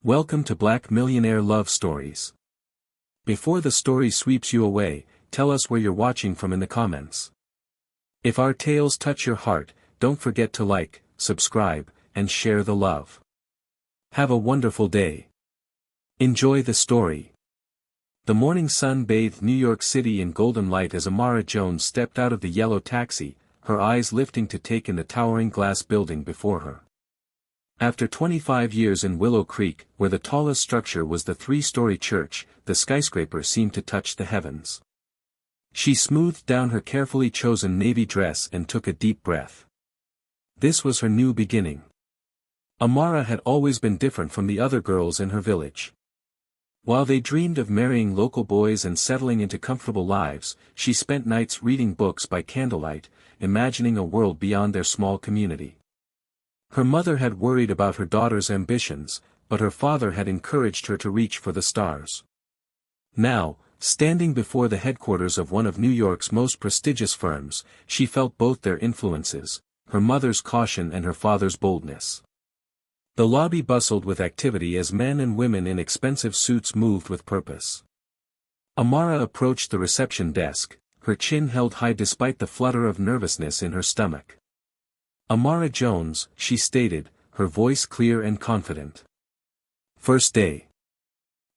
Welcome to Black Millionaire Love Stories. Before the story sweeps you away, tell us where you're watching from in the comments. If our tales touch your heart, don't forget to like, subscribe, and share the love. Have a wonderful day. Enjoy the story. The morning sun bathed New York City in golden light as Amara Jones stepped out of the yellow taxi, her eyes lifting to take in the towering glass building before her. After 25 years in Willow Creek, where the tallest structure was the three-story church, the skyscraper seemed to touch the heavens. She smoothed down her carefully chosen navy dress and took a deep breath. This was her new beginning. Amara had always been different from the other girls in her village. While they dreamed of marrying local boys and settling into comfortable lives, she spent nights reading books by candlelight, imagining a world beyond their small community. Her mother had worried about her daughter's ambitions, but her father had encouraged her to reach for the stars. Now, standing before the headquarters of one of New York's most prestigious firms, she felt both their influences, her mother's caution and her father's boldness. The lobby bustled with activity as men and women in expensive suits moved with purpose. Amara approached the reception desk, her chin held high despite the flutter of nervousness in her stomach. Amara Jones, she stated, her voice clear and confident. First day.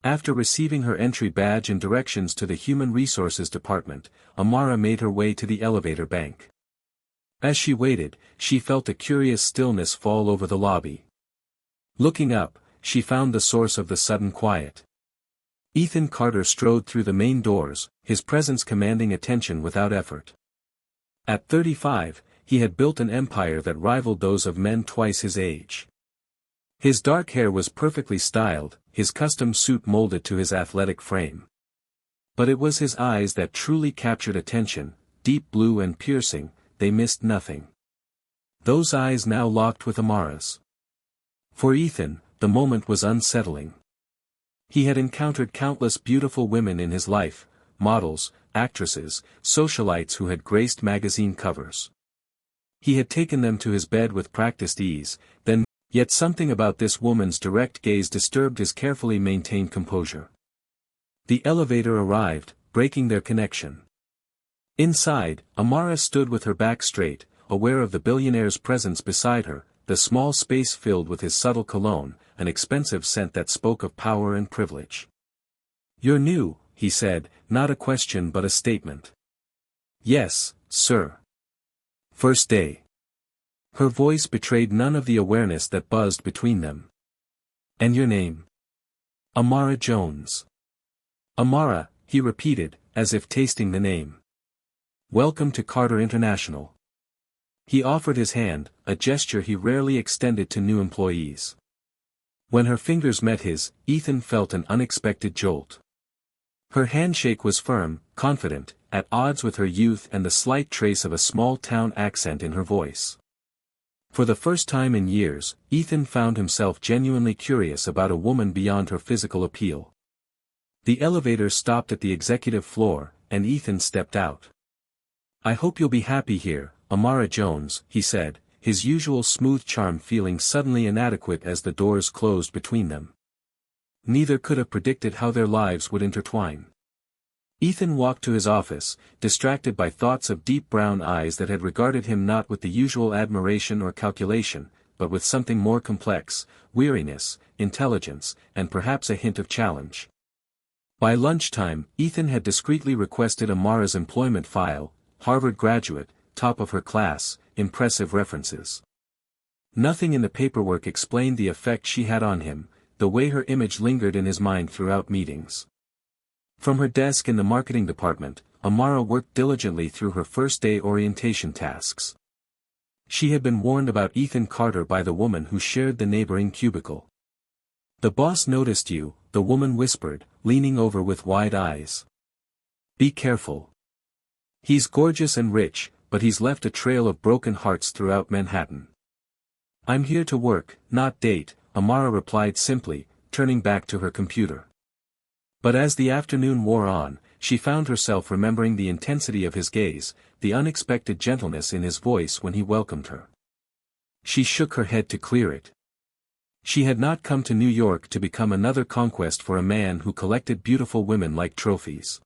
After receiving her entry badge and directions to the Human Resources Department, Amara made her way to the elevator bank. As she waited, she felt a curious stillness fall over the lobby. Looking up, she found the source of the sudden quiet. Ethan Carter strode through the main doors, his presence commanding attention without effort. At 35, he had built an empire that rivaled those of men twice his age. His dark hair was perfectly styled, his custom suit molded to his athletic frame. But it was his eyes that truly captured attention, deep blue and piercing, they missed nothing. Those eyes now locked with Amara's. For Ethan, the moment was unsettling. He had encountered countless beautiful women in his life, models, actresses, socialites who had graced magazine covers. He had taken them to his bed with practiced ease, yet something about this woman's direct gaze disturbed his carefully maintained composure. The elevator arrived, breaking their connection. Inside, Amara stood with her back straight, aware of the billionaire's presence beside her, the small space filled with his subtle cologne, an expensive scent that spoke of power and privilege. "You're new," he said, not a question but a statement. "Yes, sir." First day. Her voice betrayed none of the awareness that buzzed between them. "And your name?" "Amara Jones." "Amara," he repeated, as if tasting the name. "Welcome to Carter International." He offered his hand, a gesture he rarely extended to new employees. When her fingers met his, Ethan felt an unexpected jolt. Her handshake was firm, confident, at odds with her youth and the slight trace of a small-town accent in her voice. For the first time in years, Ethan found himself genuinely curious about a woman beyond her physical appeal. The elevator stopped at the executive floor, and Ethan stepped out. "I hope you'll be happy here, Amara Jones," he said, his usual smooth charm feeling suddenly inadequate as the doors closed between them. Neither could have predicted how their lives would intertwine. Ethan walked to his office, distracted by thoughts of deep brown eyes that had regarded him not with the usual admiration or calculation, but with something more complex, weariness, intelligence, and perhaps a hint of challenge. By lunchtime, Ethan had discreetly requested Amara's employment file, Harvard graduate, top of her class, impressive references. Nothing in the paperwork explained the effect she had on him, the way her image lingered in his mind throughout meetings. From her desk in the marketing department, Amara worked diligently through her first-day orientation tasks. She had been warned about Ethan Carter by the woman who shared the neighboring cubicle. "The boss noticed you," the woman whispered, leaning over with wide eyes. "Be careful. He's gorgeous and rich, but he's left a trail of broken hearts throughout Manhattan." "I'm here to work, not date," Amara replied simply, turning back to her computer. But as the afternoon wore on, she found herself remembering the intensity of his gaze, the unexpected gentleness in his voice when he welcomed her. She shook her head to clear it. She had not come to New York to become another conquest for a man who collected beautiful women like trophies.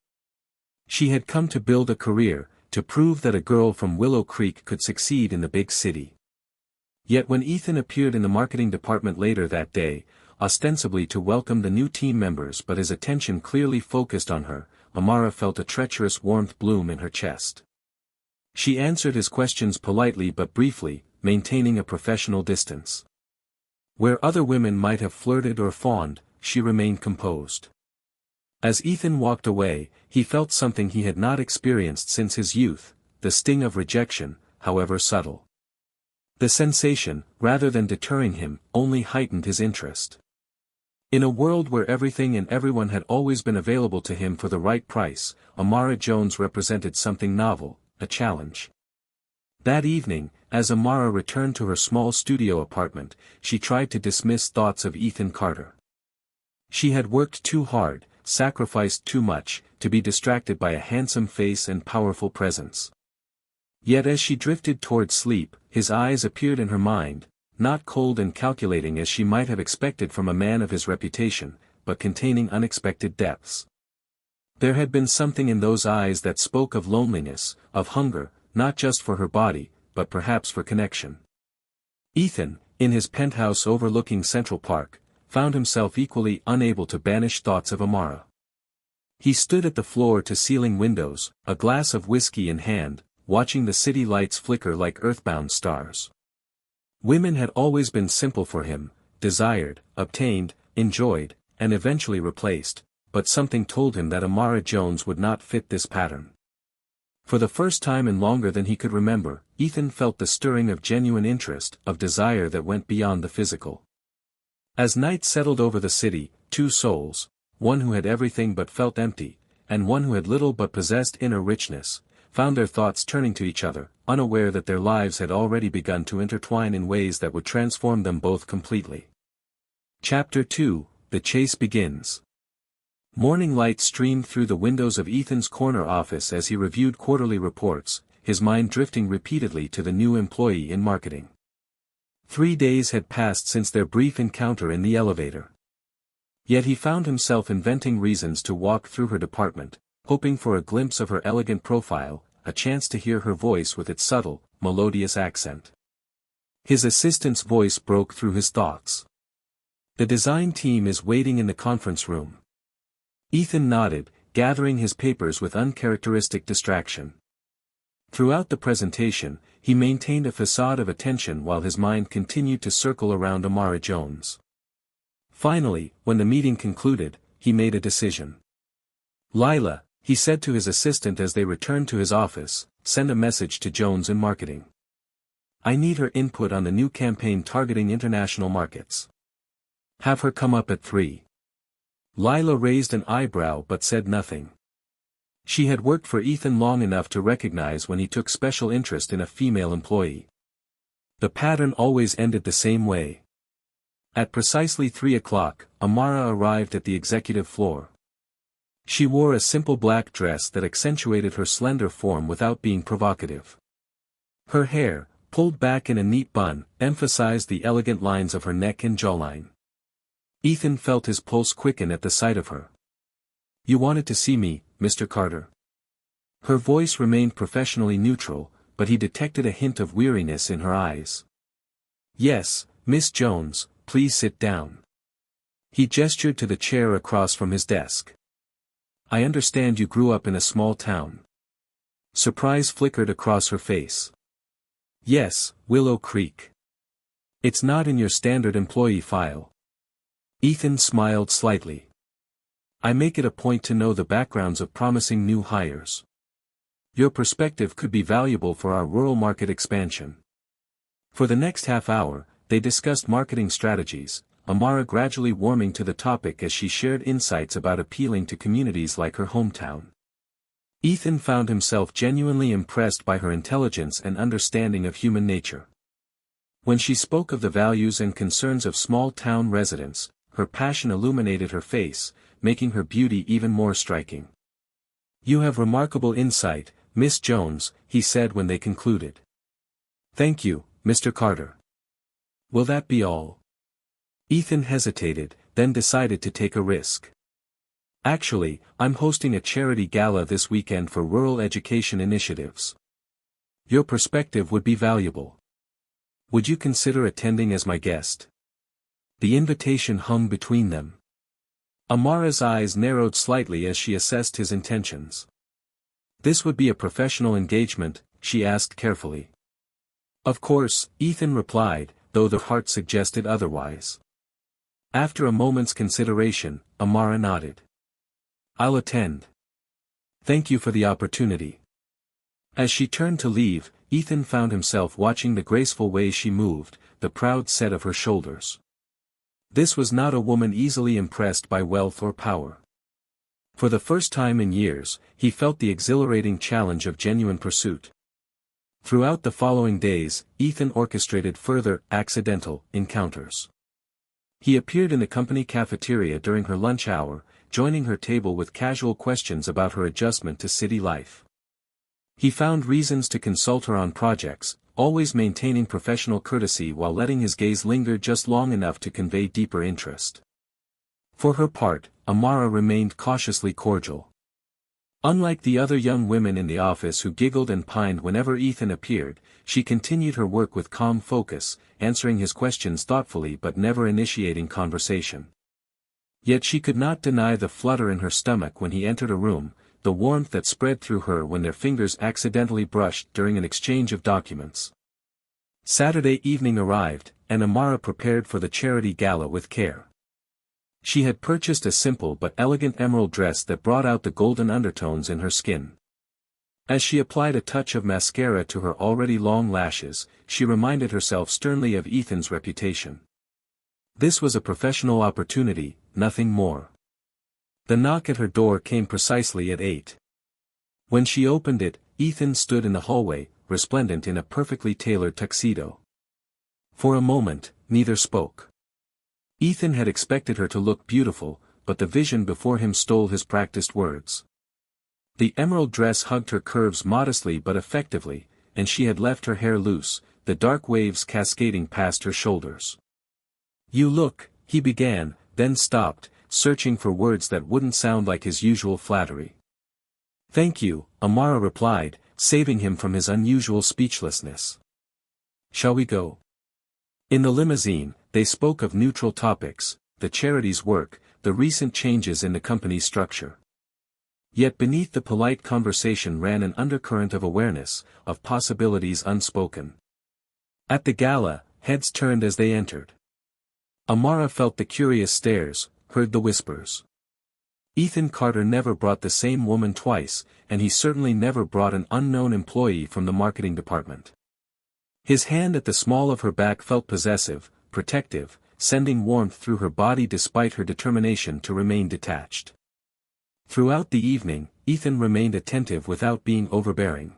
She had come to build a career, to prove that a girl from Willow Creek could succeed in the big city. Yet when Ethan appeared in the marketing department later that day, ostensibly to welcome the new team members but his attention clearly focused on her, Amara felt a treacherous warmth bloom in her chest. She answered his questions politely but briefly, maintaining a professional distance. Where other women might have flirted or fawned, she remained composed. As Ethan walked away, he felt something he had not experienced since his youth, the sting of rejection, however subtle. The sensation, rather than deterring him, only heightened his interest. In a world where everything and everyone had always been available to him for the right price, Amara Jones represented something novel, a challenge. That evening, as Amara returned to her small studio apartment, she tried to dismiss thoughts of Ethan Carter. She had worked too hard, sacrificed too much, to be distracted by a handsome face and powerful presence. Yet as she drifted toward sleep, his eyes appeared in her mind, not cold and calculating as she might have expected from a man of his reputation, but containing unexpected depths. There had been something in those eyes that spoke of loneliness, of hunger, not just for her body, but perhaps for connection. Ethan, in his penthouse overlooking Central Park, found himself equally unable to banish thoughts of Amara. He stood at the floor-to-ceiling windows, a glass of whiskey in hand, watching the city lights flicker like earthbound stars. Women had always been simple for him, desired, obtained, enjoyed, and eventually replaced, but something told him that Amara Jones would not fit this pattern. For the first time in longer than he could remember, Ethan felt the stirring of genuine interest, of desire that went beyond the physical. As night settled over the city, two souls, one who had everything but felt empty, and one who had little but possessed inner richness, found their thoughts turning to each other, unaware that their lives had already begun to intertwine in ways that would transform them both completely. Chapter 2, The Chase Begins. Morning light streamed through the windows of Ethan's corner office as he reviewed quarterly reports, his mind drifting repeatedly to the new employee in marketing. 3 days had passed since their brief encounter in the elevator. Yet he found himself inventing reasons to walk through her department, hoping for a glimpse of her elegant profile, a chance to hear her voice with its subtle, melodious accent. His assistant's voice broke through his thoughts. "The design team is waiting in the conference room." Ethan nodded, gathering his papers with uncharacteristic distraction. Throughout the presentation, he maintained a facade of attention while his mind continued to circle around Amara Jones. Finally, when the meeting concluded, he made a decision. "Lila," he said to his assistant as they returned to his office, "send a message to Jones in marketing. I need her input on the new campaign targeting international markets. Have her come up at 3. Lila raised an eyebrow but said nothing. She had worked for Ethan long enough to recognize when he took special interest in a female employee. The pattern always ended the same way. At precisely 3 o'clock, Amara arrived at the executive floor. She wore a simple black dress that accentuated her slender form without being provocative. Her hair, pulled back in a neat bun, emphasized the elegant lines of her neck and jawline. Ethan felt his pulse quicken at the sight of her. "You wanted to see me, Mr. Carter." Her voice remained professionally neutral, but he detected a hint of weariness in her eyes. "Yes, Miss Jones, please sit down." He gestured to the chair across from his desk. "I understand you grew up in a small town." Surprise flickered across her face. "Yes, Willow Creek. It's not in your standard employee file." Ethan smiled slightly. "I make it a point to know the backgrounds of promising new hires. Your perspective could be valuable for our rural market expansion." For the next half hour, they discussed marketing strategies, Amara gradually warming to the topic as she shared insights about appealing to communities like her hometown. Ethan found himself genuinely impressed by her intelligence and understanding of human nature. When she spoke of the values and concerns of small-town residents, her passion illuminated her face, making her beauty even more striking. "You have remarkable insight, Miss Jones," he said when they concluded. "Thank you, Mr. Carter. Will that be all?" Ethan hesitated, then decided to take a risk. Actually, I'm hosting a charity gala this weekend for rural education initiatives. Your perspective would be valuable. Would you consider attending as my guest? The invitation hung between them. Amara's eyes narrowed slightly as she assessed his intentions. This would be a professional engagement, she asked carefully. Of course, Ethan replied, though the heart suggested otherwise. After a moment's consideration, Amara nodded. I'll attend. Thank you for the opportunity. As she turned to leave, Ethan found himself watching the graceful way she moved, the proud set of her shoulders. This was not a woman easily impressed by wealth or power. For the first time in years, he felt the exhilarating challenge of genuine pursuit. Throughout the following days, Ethan orchestrated further, accidental, encounters. He appeared in the company cafeteria during her lunch hour, joining her table with casual questions about her adjustment to city life. He found reasons to consult her on projects, always maintaining professional courtesy while letting his gaze linger just long enough to convey deeper interest. For her part, Amara remained cautiously cordial. Unlike the other young women in the office who giggled and pined whenever Ethan appeared, she continued her work with calm focus, answering his questions thoughtfully but never initiating conversation. Yet she could not deny the flutter in her stomach when he entered a room, the warmth that spread through her when their fingers accidentally brushed during an exchange of documents. Saturday evening arrived, and Amara prepared for the charity gala with care. She had purchased a simple but elegant emerald dress that brought out the golden undertones in her skin. As she applied a touch of mascara to her already long lashes, she reminded herself sternly of Ethan's reputation. This was a professional opportunity, nothing more. The knock at her door came precisely at 8. When she opened it, Ethan stood in the hallway, resplendent in a perfectly tailored tuxedo. For a moment, neither spoke. Ethan had expected her to look beautiful, but the vision before him stole his practiced words. The emerald dress hugged her curves modestly but effectively, and she had left her hair loose, the dark waves cascading past her shoulders. You look, he began, then stopped, searching for words that wouldn't sound like his usual flattery. Thank you, Amara replied, saving him from his unusual speechlessness. Shall we go? In the limousine, they spoke of neutral topics, the charity's work, the recent changes in the company's structure. Yet beneath the polite conversation ran an undercurrent of awareness, of possibilities unspoken. At the gala, heads turned as they entered. Amara felt the curious stares, heard the whispers. Ethan Carter never brought the same woman twice, and he certainly never brought an unknown employee from the marketing department. His hand at the small of her back felt possessive, protective, sending warmth through her body despite her determination to remain detached. Throughout the evening, Ethan remained attentive without being overbearing.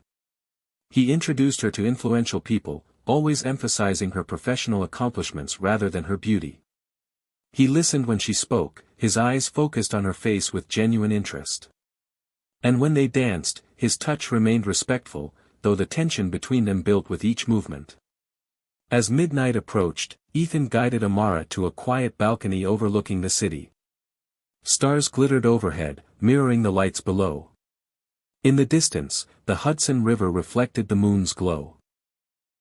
He introduced her to influential people, always emphasizing her professional accomplishments rather than her beauty. He listened when she spoke, his eyes focused on her face with genuine interest. And when they danced, his touch remained respectful, though the tension between them built with each movement. As midnight approached, Ethan guided Amara to a quiet balcony overlooking the city. Stars glittered overhead, mirroring the lights below. In the distance, the Hudson River reflected the moon's glow.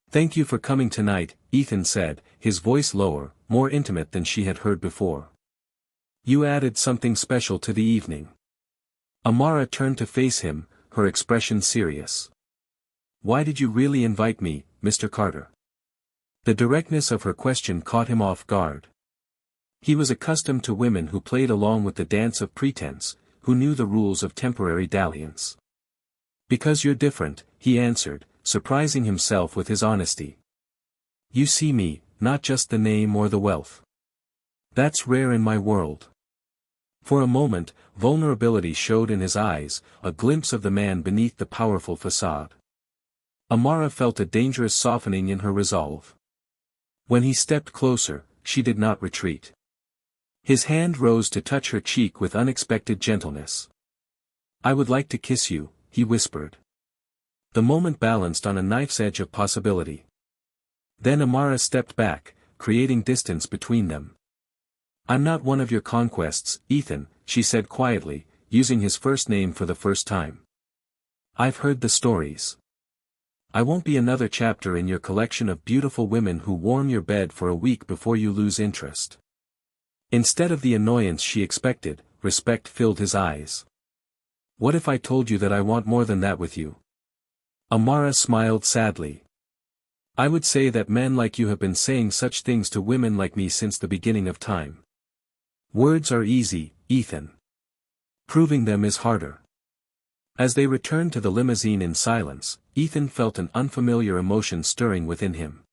Thank you for coming tonight, Ethan said, his voice lower, more intimate than she had heard before. You added something special to the evening. Amara turned to face him, her expression serious. Why did you really invite me, Mr. Carter? The directness of her question caught him off guard. He was accustomed to women who played along with the dance of pretense, who knew the rules of temporary dalliance. Because you're different, he answered, surprising himself with his honesty. You see me, not just the name or the wealth. That's rare in my world. For a moment, vulnerability showed in his eyes, a glimpse of the man beneath the powerful facade. Amara felt a dangerous softening in her resolve. When he stepped closer, she did not retreat. His hand rose to touch her cheek with unexpected gentleness. I would like to kiss you, he whispered. The moment balanced on a knife's edge of possibility. Then Amara stepped back, creating distance between them. I'm not one of your conquests, Ethan, she said quietly, using his first name for the first time. I've heard the stories. I won't be another chapter in your collection of beautiful women who warm your bed for a week before you lose interest. Instead of the annoyance she expected, respect filled his eyes. What if I told you that I want more than that with you? Amara smiled sadly. I would say that men like you have been saying such things to women like me since the beginning of time. Words are easy, Ethan. Proving them is harder. As they returned to the limousine in silence, Ethan felt an unfamiliar emotion stirring within him.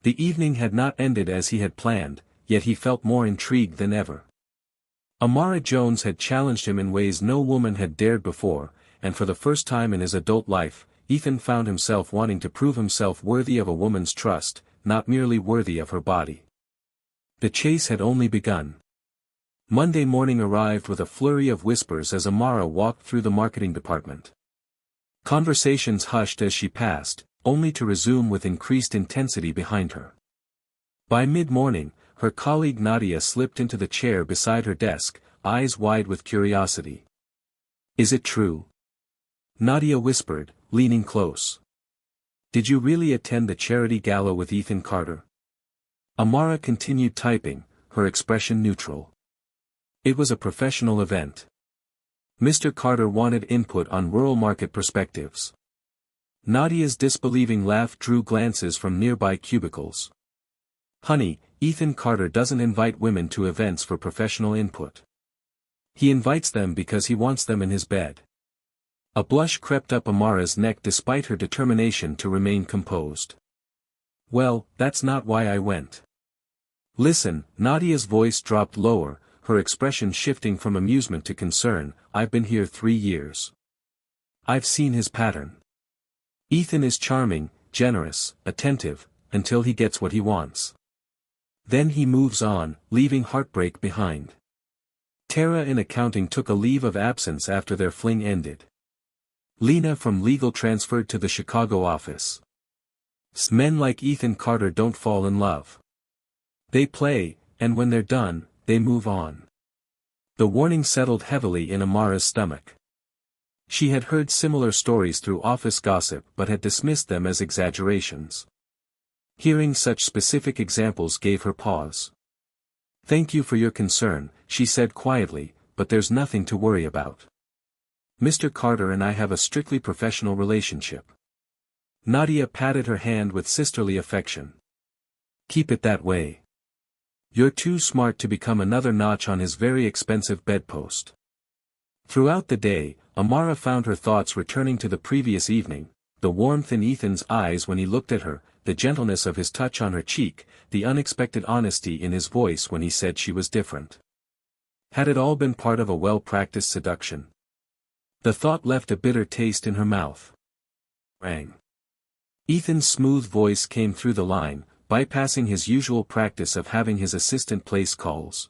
The evening had not ended as he had planned, yet he felt more intrigued than ever. Amara Jones had challenged him in ways no woman had dared before, and for the first time in his adult life, Ethan found himself wanting to prove himself worthy of a woman's trust, not merely worthy of her body. The chase had only begun. Monday morning arrived with a flurry of whispers as Amara walked through the marketing department. Conversations hushed as she passed, only to resume with increased intensity behind her. By mid-morning, her colleague Nadia slipped into the chair beside her desk, eyes wide with curiosity. Is it true? Nadia whispered, leaning close. Did you really attend the charity gala with Ethan Carter? Amara continued typing, her expression neutral. It was a professional event. Mr. Carter wanted input on rural market perspectives. Nadia's disbelieving laugh drew glances from nearby cubicles. Honey, Ethan Carter doesn't invite women to events for professional input. He invites them because he wants them in his bed. A blush crept up Amara's neck despite her determination to remain composed. Well, that's not why I went. Listen, Nadia's voice dropped lower, her expression shifting from amusement to concern. I've been here 3 years. I've seen his pattern. Ethan is charming, generous, attentive, until he gets what he wants. Then he moves on, leaving heartbreak behind. Tara in accounting took a leave of absence after their fling ended. Lena from legal transferred to the Chicago office. Men like Ethan Carter don't fall in love. They play, and when they're done, they move on. The warning settled heavily in Amara's stomach. She had heard similar stories through office gossip but had dismissed them as exaggerations. Hearing such specific examples gave her pause. Thank you for your concern, she said quietly, but there's nothing to worry about. Mr. Carter and I have a strictly professional relationship. Nadia patted her hand with sisterly affection. Keep it that way. You're too smart to become another notch on his very expensive bedpost. Throughout the day, Amara found her thoughts returning to the previous evening, the warmth in Ethan's eyes when he looked at her, the gentleness of his touch on her cheek, the unexpected honesty in his voice when he said she was different. Had it all been part of a well-practiced seduction? The thought left a bitter taste in her mouth. Rang. Ethan's smooth voice came through the line, bypassing his usual practice of having his assistant place calls.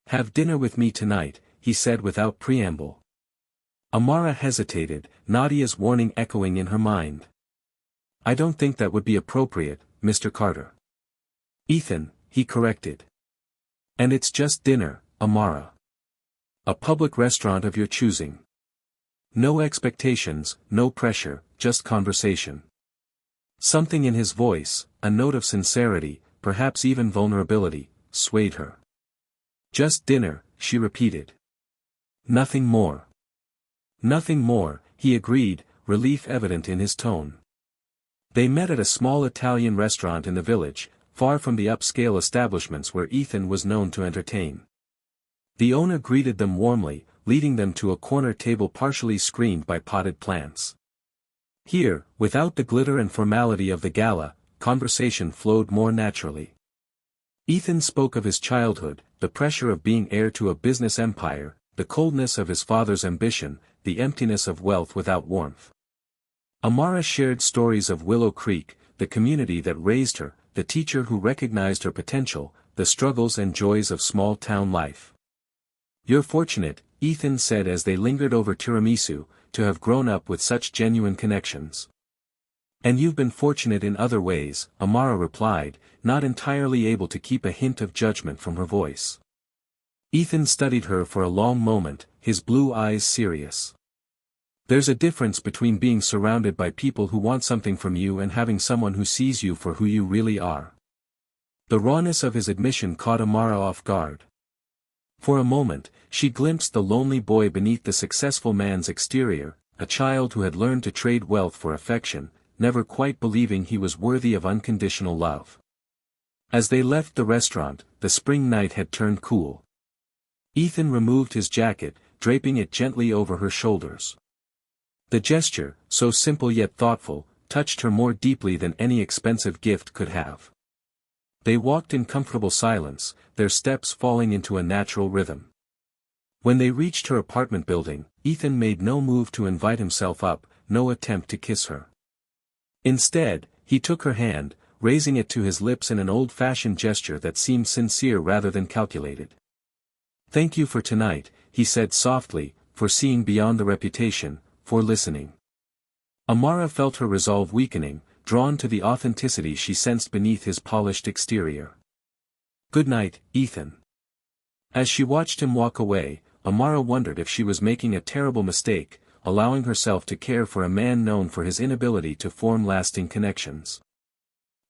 Have dinner with me tonight, he said without preamble. Amara hesitated, Nadia's warning echoing in her mind. I don't think that would be appropriate, Mr. Carter. Ethan, he corrected. And it's just dinner, Amara. A public restaurant of your choosing. No expectations, no pressure, just conversation. Something in his voice, a note of sincerity, perhaps even vulnerability, swayed her. Just dinner, she repeated. Nothing more. Nothing more, he agreed, relief evident in his tone. They met at a small Italian restaurant in the village, far from the upscale establishments where Ethan was known to entertain. The owner greeted them warmly, leading them to a corner table partially screened by potted plants. Here, without the glitter and formality of the gala, conversation flowed more naturally. Ethan spoke of his childhood, the pressure of being heir to a business empire, the coldness of his father's ambition, the emptiness of wealth without warmth. Amara shared stories of Willow Creek, the community that raised her, the teacher who recognized her potential, the struggles and joys of small-town life. You're fortunate, Ethan said as they lingered over tiramisu, to have grown up with such genuine connections. And you've been fortunate in other ways, Amara replied, not entirely able to keep a hint of judgment from her voice. Ethan studied her for a long moment, his blue eyes serious. There's a difference between being surrounded by people who want something from you and having someone who sees you for who you really are. The rawness of his admission caught Amara off guard. For a moment, she glimpsed the lonely boy beneath the successful man's exterior, a child who had learned to trade wealth for affection, never quite believing he was worthy of unconditional love. As they left the restaurant, the spring night had turned cool. Ethan removed his jacket, draping it gently over her shoulders. The gesture, so simple yet thoughtful, touched her more deeply than any expensive gift could have. They walked in comfortable silence, their steps falling into a natural rhythm. When they reached her apartment building, Ethan made no move to invite himself up, no attempt to kiss her. Instead, he took her hand, raising it to his lips in an old-fashioned gesture that seemed sincere rather than calculated. "Thank you for tonight," he said softly, "for seeing beyond the reputation, for listening." Amara felt her resolve weakening, drawn to the authenticity she sensed beneath his polished exterior. "Good night, Ethan." As she watched him walk away, Amara wondered if she was making a terrible mistake, allowing herself to care for a man known for his inability to form lasting connections.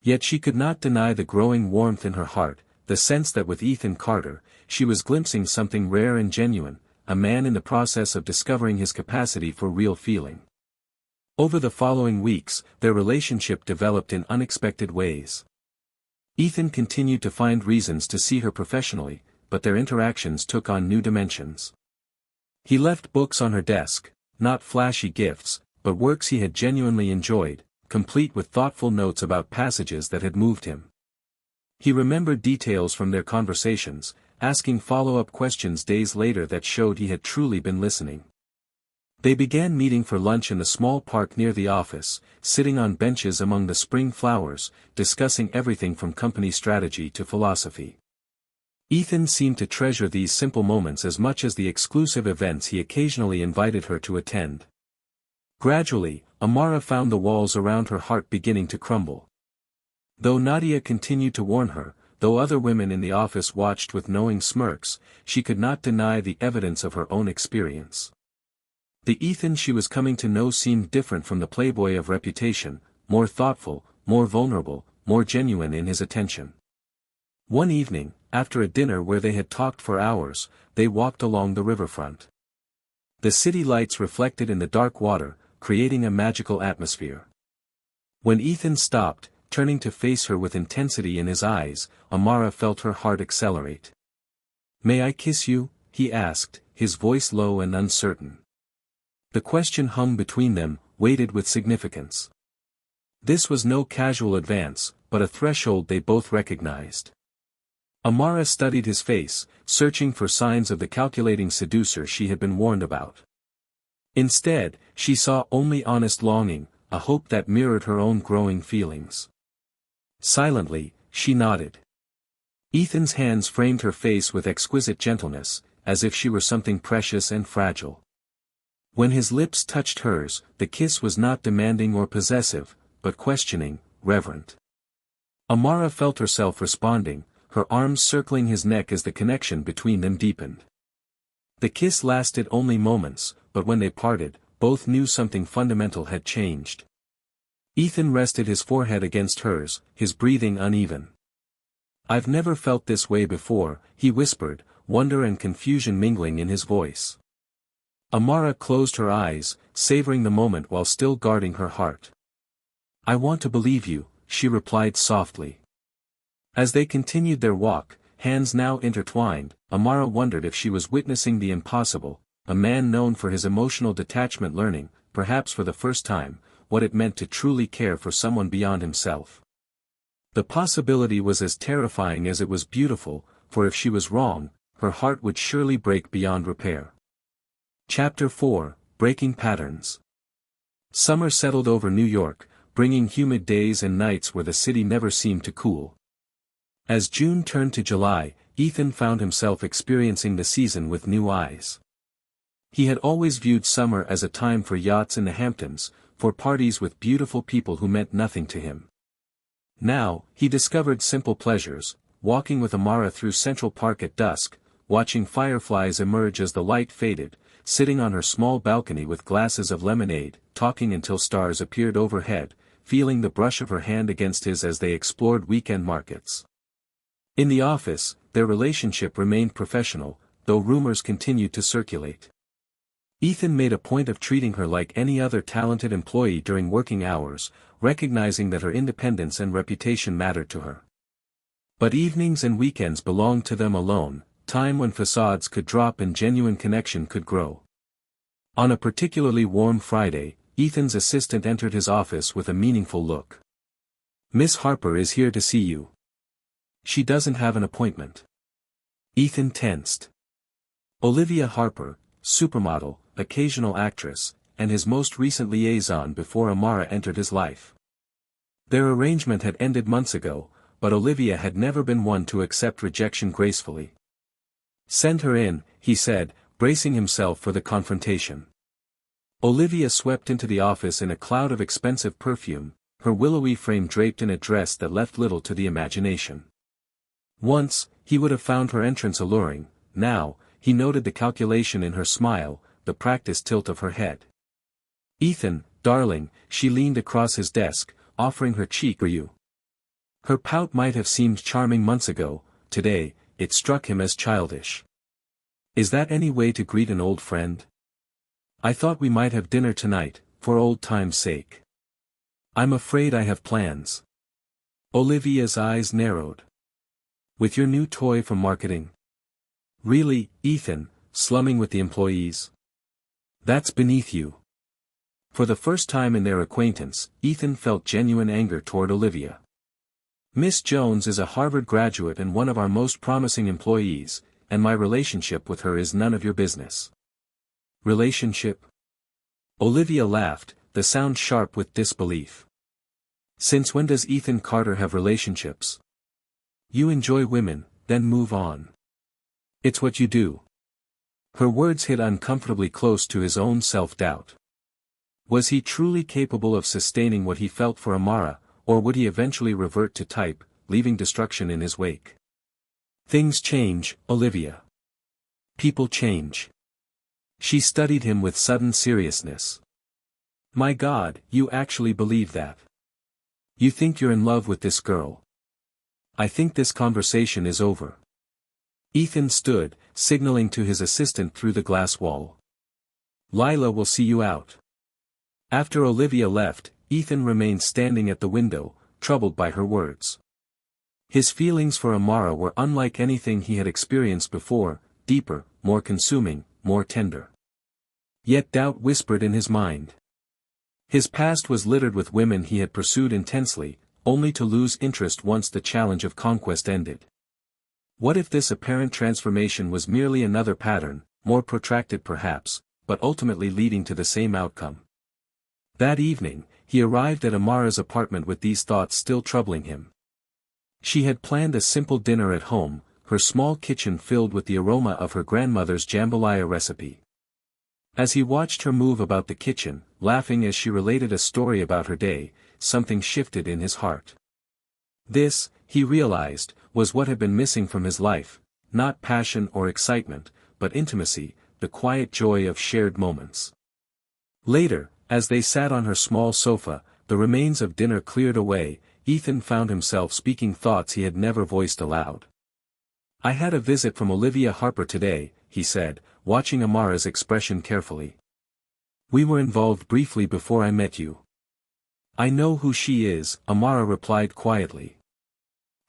Yet she could not deny the growing warmth in her heart, the sense that with Ethan Carter, she was glimpsing something rare and genuine, a man in the process of discovering his capacity for real feeling. Over the following weeks, their relationship developed in unexpected ways. Ethan continued to find reasons to see her professionally, but their interactions took on new dimensions. He left books on her desk, not flashy gifts, but works he had genuinely enjoyed, complete with thoughtful notes about passages that had moved him. He remembered details from their conversations, asking follow-up questions days later that showed he had truly been listening. They began meeting for lunch in the small park near the office, sitting on benches among the spring flowers, discussing everything from company strategy to philosophy. Ethan seemed to treasure these simple moments as much as the exclusive events he occasionally invited her to attend. Gradually, Amara found the walls around her heart beginning to crumble. Though Nadia continued to warn her, though other women in the office watched with knowing smirks, she could not deny the evidence of her own experience. The Ethan she was coming to know seemed different from the playboy of reputation, more thoughtful, more vulnerable, more genuine in his attention. One evening, after a dinner where they had talked for hours, they walked along the riverfront. The city lights reflected in the dark water, creating a magical atmosphere. When Ethan stopped, turning to face her with intensity in his eyes, Amara felt her heart accelerate. "May I kiss you?" he asked, his voice low and uncertain. The question hung between them, weighted with significance. This was no casual advance, but a threshold they both recognized. Amara studied his face, searching for signs of the calculating seducer she had been warned about. Instead, she saw only honest longing, a hope that mirrored her own growing feelings. Silently, she nodded. Ethan's hands framed her face with exquisite gentleness, as if she were something precious and fragile. When his lips touched hers, the kiss was not demanding or possessive, but questioning, reverent. Amara felt herself responding, her arms circling his neck as the connection between them deepened. The kiss lasted only moments, but when they parted, both knew something fundamental had changed. Ethan rested his forehead against hers, his breathing uneven. "I've never felt this way before," he whispered, wonder and confusion mingling in his voice. Amara closed her eyes, savoring the moment while still guarding her heart. "I want to believe you," she replied softly. As they continued their walk, hands now intertwined, Amara wondered if she was witnessing the impossible, a man known for his emotional detachment learning, perhaps for the first time, what it meant to truly care for someone beyond himself. The possibility was as terrifying as it was beautiful, for if she was wrong, her heart would surely break beyond repair. Chapter 4, Breaking Patterns. Summer settled over New York, bringing humid days and nights where the city never seemed to cool. As June turned to July, Ethan found himself experiencing the season with new eyes. He had always viewed summer as a time for yachts in the Hamptons, for parties with beautiful people who meant nothing to him. Now, he discovered simple pleasures, walking with Amara through Central Park at dusk, watching fireflies emerge as the light faded, sitting on her small balcony with glasses of lemonade, talking until stars appeared overhead, feeling the brush of her hand against his as they explored weekend markets. In the office, their relationship remained professional, though rumors continued to circulate. Ethan made a point of treating her like any other talented employee during working hours, recognizing that her independence and reputation mattered to her. But evenings and weekends belonged to them alone, time when facades could drop and genuine connection could grow. On a particularly warm Friday, Ethan's assistant entered his office with a meaningful look. "Miss Harper is here to see you. She doesn't have an appointment." Ethan tensed. Olivia Harper, supermodel, occasional actress, and his most recent liaison before Amara entered his life. Their arrangement had ended months ago, but Olivia had never been one to accept rejection gracefully. "Send her in," he said, bracing himself for the confrontation. Olivia swept into the office in a cloud of expensive perfume, her willowy frame draped in a dress that left little to the imagination. Once, he would have found her entrance alluring; now, he noted the calculation in her smile, the practiced tilt of her head. "Ethan, darling," she leaned across his desk, offering her cheek. "For you." Her pout might have seemed charming months ago; today, it struck him as childish. "Is that any way to greet an old friend? I thought we might have dinner tonight, for old time's sake." "I'm afraid I have plans." Olivia's eyes narrowed. "With your new toy from marketing?" "Really, Ethan, slumming with the employees? That's beneath you." For the first time in their acquaintance, Ethan felt genuine anger toward Olivia. "Miss Jones is a Harvard graduate and one of our most promising employees, and my relationship with her is none of your business." "Relationship?" Olivia laughed, the sound sharp with disbelief. "Since when does Ethan Carter have relationships? You enjoy women, then move on. It's what you do." Her words hit uncomfortably close to his own self-doubt. Was he truly capable of sustaining what he felt for Amara, or would he eventually revert to type, leaving destruction in his wake? "Things change, Olivia. People change." She studied him with sudden seriousness. "My God, you actually believe that? You think you're in love with this girl? I think this conversation is over." Ethan stood, signaling to his assistant through the glass wall. "Lila will see you out." After Olivia left, Ethan remained standing at the window, troubled by her words. His feelings for Amara were unlike anything he had experienced before, deeper, more consuming, more tender. Yet doubt whispered in his mind. His past was littered with women he had pursued intensely, only to lose interest once the challenge of conquest ended. What if this apparent transformation was merely another pattern, more protracted perhaps, but ultimately leading to the same outcome? That evening, he arrived at Amara's apartment with these thoughts still troubling him. She had planned a simple dinner at home, her small kitchen filled with the aroma of her grandmother's jambalaya recipe. As he watched her move about the kitchen, laughing as she related a story about her day, something shifted in his heart. This, he realized, was what had been missing from his life, not passion or excitement, but intimacy, the quiet joy of shared moments. Later, as they sat on her small sofa, the remains of dinner cleared away, Ethan found himself speaking thoughts he had never voiced aloud. "I had a visit from Olivia Harper today," he said, watching Amara's expression carefully. "We were involved briefly before I met you." "I know who she is," Amara replied quietly.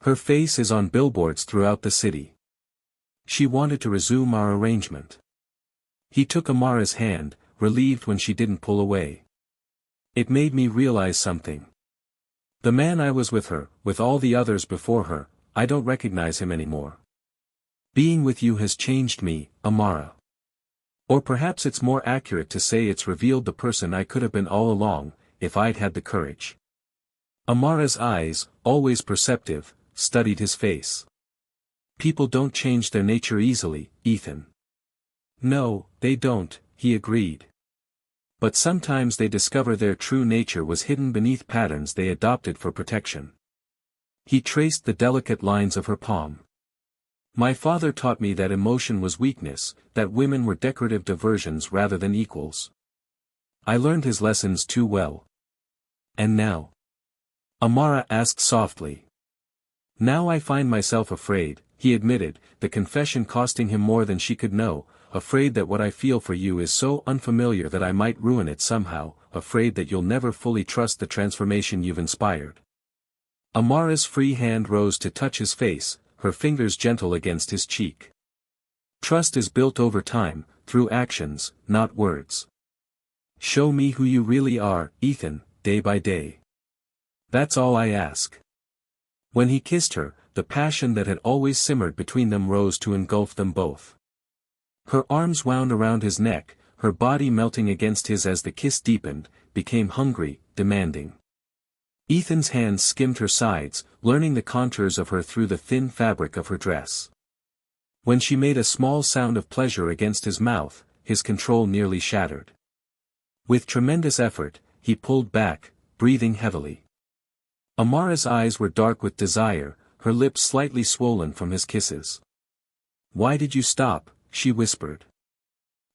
"Her face is on billboards throughout the city. She wanted to resume our arrangement." He took Amara's hand, relieved when she didn't pull away. "It made me realize something. The man I was with her, with all the others before her, I don't recognize him anymore. Being with you has changed me, Amara. Or perhaps it's more accurate to say it's revealed the person I could have been all along, if I'd had the courage." Amara's eyes, always perceptive, studied his face. "People don't change their nature easily, Ethan." "No, they don't," he agreed. But sometimes they discover their true nature was hidden beneath patterns they adopted for protection. He traced the delicate lines of her palm. My father taught me that emotion was weakness, that women were decorative diversions rather than equals. I learned his lessons too well. And now? Amara asked softly. Now I find myself afraid, he admitted, the confession costing him more than she could know, afraid that what I feel for you is so unfamiliar that I might ruin it somehow, afraid that you'll never fully trust the transformation you've inspired. Amara's free hand rose to touch his face, her fingers gentle against his cheek. Trust is built over time, through actions, not words. Show me who you really are, Ethan, day by day. That's all I ask. When he kissed her, the passion that had always simmered between them rose to engulf them both. Her arms wound around his neck, her body melting against his as the kiss deepened, became hungry, demanding. Ethan's hands skimmed her sides, learning the contours of her through the thin fabric of her dress. When she made a small sound of pleasure against his mouth, his control nearly shattered. With tremendous effort, he pulled back, breathing heavily. Amara's eyes were dark with desire, her lips slightly swollen from his kisses. Why did you stop? She whispered.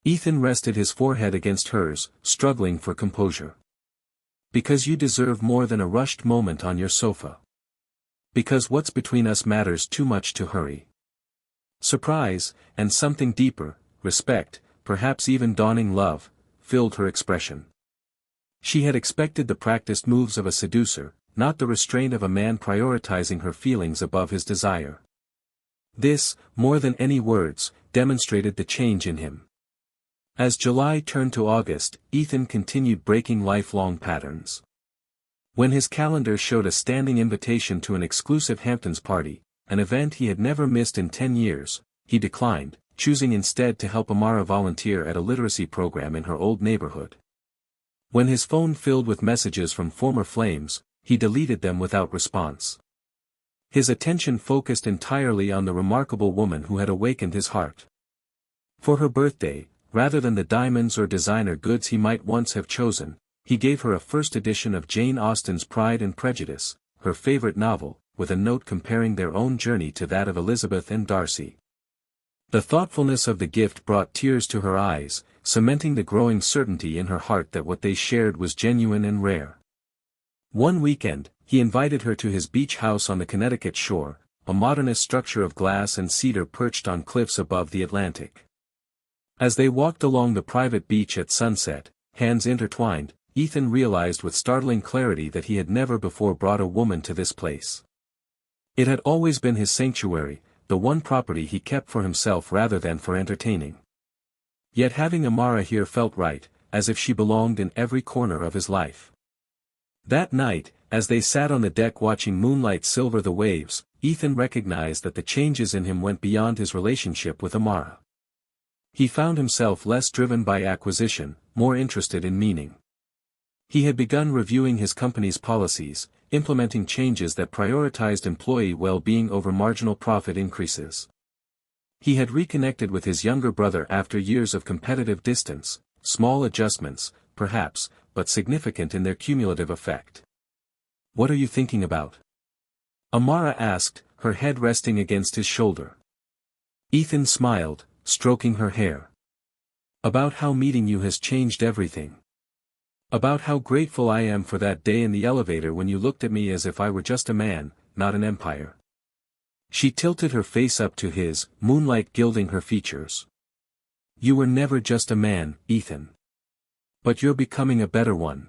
Ethan rested his forehead against hers, struggling for composure. Because you deserve more than a rushed moment on your sofa. Because what's between us matters too much to hurry. Surprise, and something deeper, respect, perhaps even dawning love, filled her expression. She had expected the practiced moves of a seducer, not the restraint of a man prioritizing her feelings above his desire. This, more than any words, demonstrated the change in him. As July turned to August, Ethan continued breaking lifelong patterns. When his calendar showed a standing invitation to an exclusive Hamptons party, an event he had never missed in 10 years, he declined, choosing instead to help Amara volunteer at a literacy program in her old neighborhood. When his phone filled with messages from former flames, he deleted them without response. His attention focused entirely on the remarkable woman who had awakened his heart. For her birthday, rather than the diamonds or designer goods he might once have chosen, he gave her a first edition of Jane Austen's Pride and Prejudice, her favorite novel, with a note comparing their own journey to that of Elizabeth and Darcy. The thoughtfulness of the gift brought tears to her eyes, cementing the growing certainty in her heart that what they shared was genuine and rare. One weekend, he invited her to his beach house on the Connecticut shore, a modernist structure of glass and cedar perched on cliffs above the Atlantic. As they walked along the private beach at sunset, hands intertwined, Ethan realized with startling clarity that he had never before brought a woman to this place. It had always been his sanctuary, the one property he kept for himself rather than for entertaining. Yet having Amara here felt right, as if she belonged in every corner of his life. That night, as they sat on the deck watching moonlight silver the waves, Ethan recognized that the changes in him went beyond his relationship with Amara. He found himself less driven by acquisition, more interested in meaning. He had begun reviewing his company's policies, implementing changes that prioritized employee well-being over marginal profit increases. He had reconnected with his younger brother after years of competitive distance, small adjustments, perhaps, but significant in their cumulative effect. What are you thinking about? Amara asked, her head resting against his shoulder. Ethan smiled, stroking her hair. About how meeting you has changed everything. About how grateful I am for that day in the elevator when you looked at me as if I were just a man, not an empire. She tilted her face up to his, moonlight gilding her features. You were never just a man, Ethan. But you're becoming a better one.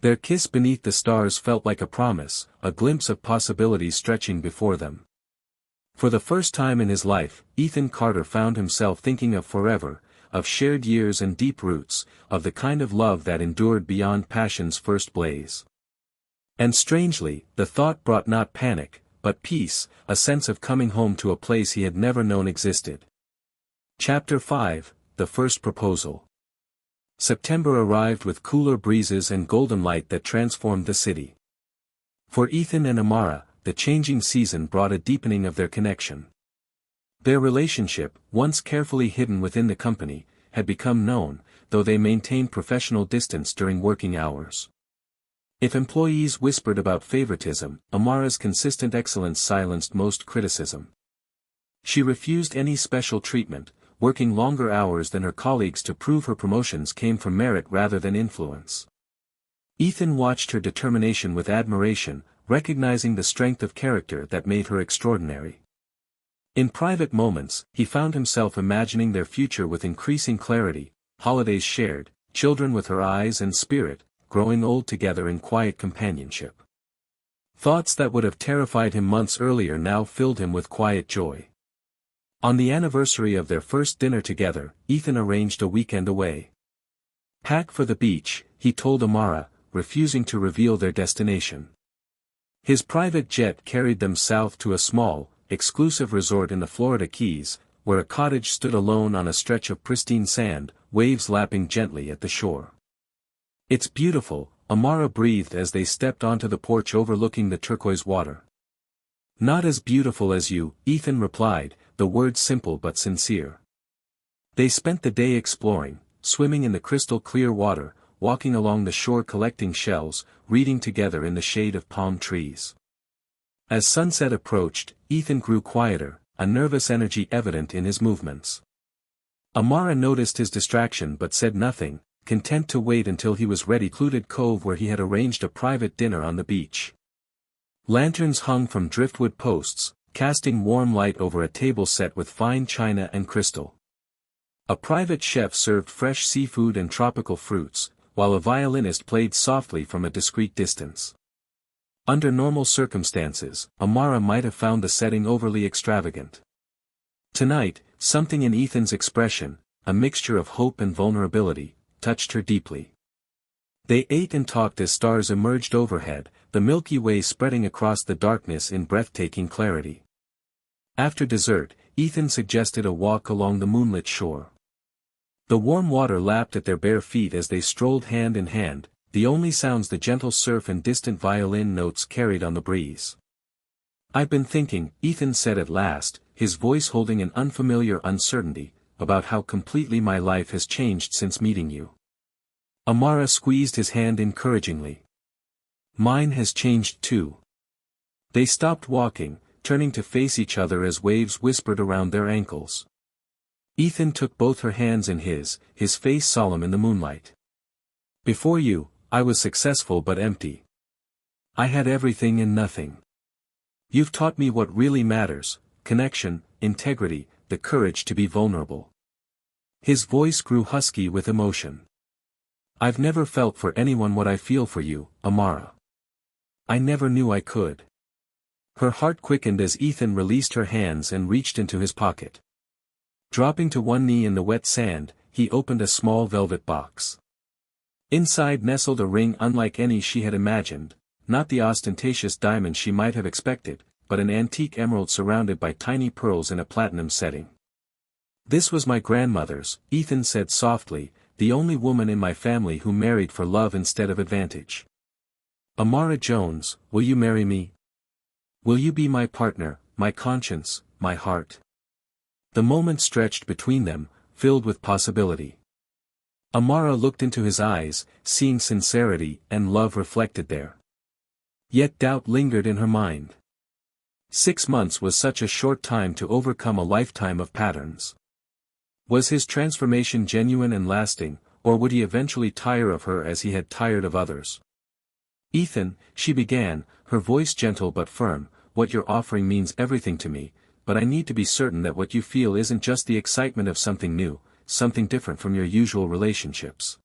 Their kiss beneath the stars felt like a promise, a glimpse of possibilities stretching before them. For the first time in his life, Ethan Carter found himself thinking of forever, of shared years and deep roots, of the kind of love that endured beyond passion's first blaze. And strangely, the thought brought not panic, but peace, a sense of coming home to a place he had never known existed. Chapter 5, The First Proposal. September arrived with cooler breezes and golden light that transformed the city. For Ethan and Amara, the changing season brought a deepening of their connection. Their relationship, once carefully hidden within the company, had become known, though they maintained professional distance during working hours. If employees whispered about favoritism, Amara's consistent excellence silenced most criticism. She refused any special treatment, working longer hours than her colleagues to prove her promotions came from merit rather than influence. Ethan watched her determination with admiration, recognizing the strength of character that made her extraordinary. In private moments, he found himself imagining their future with increasing clarity, holidays shared, children with her eyes and spirit, growing old together in quiet companionship. Thoughts that would have terrified him months earlier now filled him with quiet joy. On the anniversary of their first dinner together, Ethan arranged a weekend away. "Pack for the beach," he told Amara, refusing to reveal their destination. His private jet carried them south to a small, exclusive resort in the Florida Keys, where a cottage stood alone on a stretch of pristine sand, waves lapping gently at the shore. "It's beautiful," Amara breathed as they stepped onto the porch overlooking the turquoise water. "Not as beautiful as you," Ethan replied, the words simple but sincere. They spent the day exploring, swimming in the crystal-clear water, walking along the shore collecting shells, reading together in the shade of palm trees. As sunset approached, Ethan grew quieter, a nervous energy evident in his movements. Amara noticed his distraction but said nothing, content to wait until he was ready. Secluded cove where he had arranged a private dinner on the beach. Lanterns hung from driftwood posts, casting warm light over a table set with fine china and crystal. A private chef served fresh seafood and tropical fruits, while a violinist played softly from a discreet distance. Under normal circumstances, Amara might have found the setting overly extravagant. Tonight, something in Ethan's expression, a mixture of hope and vulnerability, touched her deeply. They ate and talked as stars emerged overhead, the Milky Way spreading across the darkness in breathtaking clarity. After dessert, Ethan suggested a walk along the moonlit shore. The warm water lapped at their bare feet as they strolled hand in hand, the only sounds the gentle surf and distant violin notes carried on the breeze. "I've been thinking," Ethan said at last, his voice holding an unfamiliar uncertainty, "about how completely my life has changed since meeting you." Amara squeezed his hand encouragingly. "Mine has changed too." They stopped walking, turning to face each other as waves whispered around their ankles. Ethan took both her hands in his face solemn in the moonlight. "Before you, I was successful but empty. I had everything and nothing. You've taught me what really matters: connection, integrity, the courage to be vulnerable." His voice grew husky with emotion. "I've never felt for anyone what I feel for you, Amara. I never knew I could." Her heart quickened as Ethan released her hands and reached into his pocket. Dropping to one knee in the wet sand, he opened a small velvet box. Inside nestled a ring unlike any she had imagined, not the ostentatious diamond she might have expected, but an antique emerald surrounded by tiny pearls in a platinum setting. "This was my grandmother's," Ethan said softly, "the only woman in my family who married for love instead of advantage. Amara Jones, will you marry me? Will you be my partner, my conscience, my heart?" The moment stretched between them, filled with possibility. Amara looked into his eyes, seeing sincerity and love reflected there. Yet doubt lingered in her mind. 6 months was such a short time to overcome a lifetime of patterns. Was his transformation genuine and lasting, or would he eventually tire of her as he had tired of others? "Ethan," she began, her voice gentle but firm, "what you're offering means everything to me, but I need to be certain that what you feel isn't just the excitement of something new, something different from your usual relationships."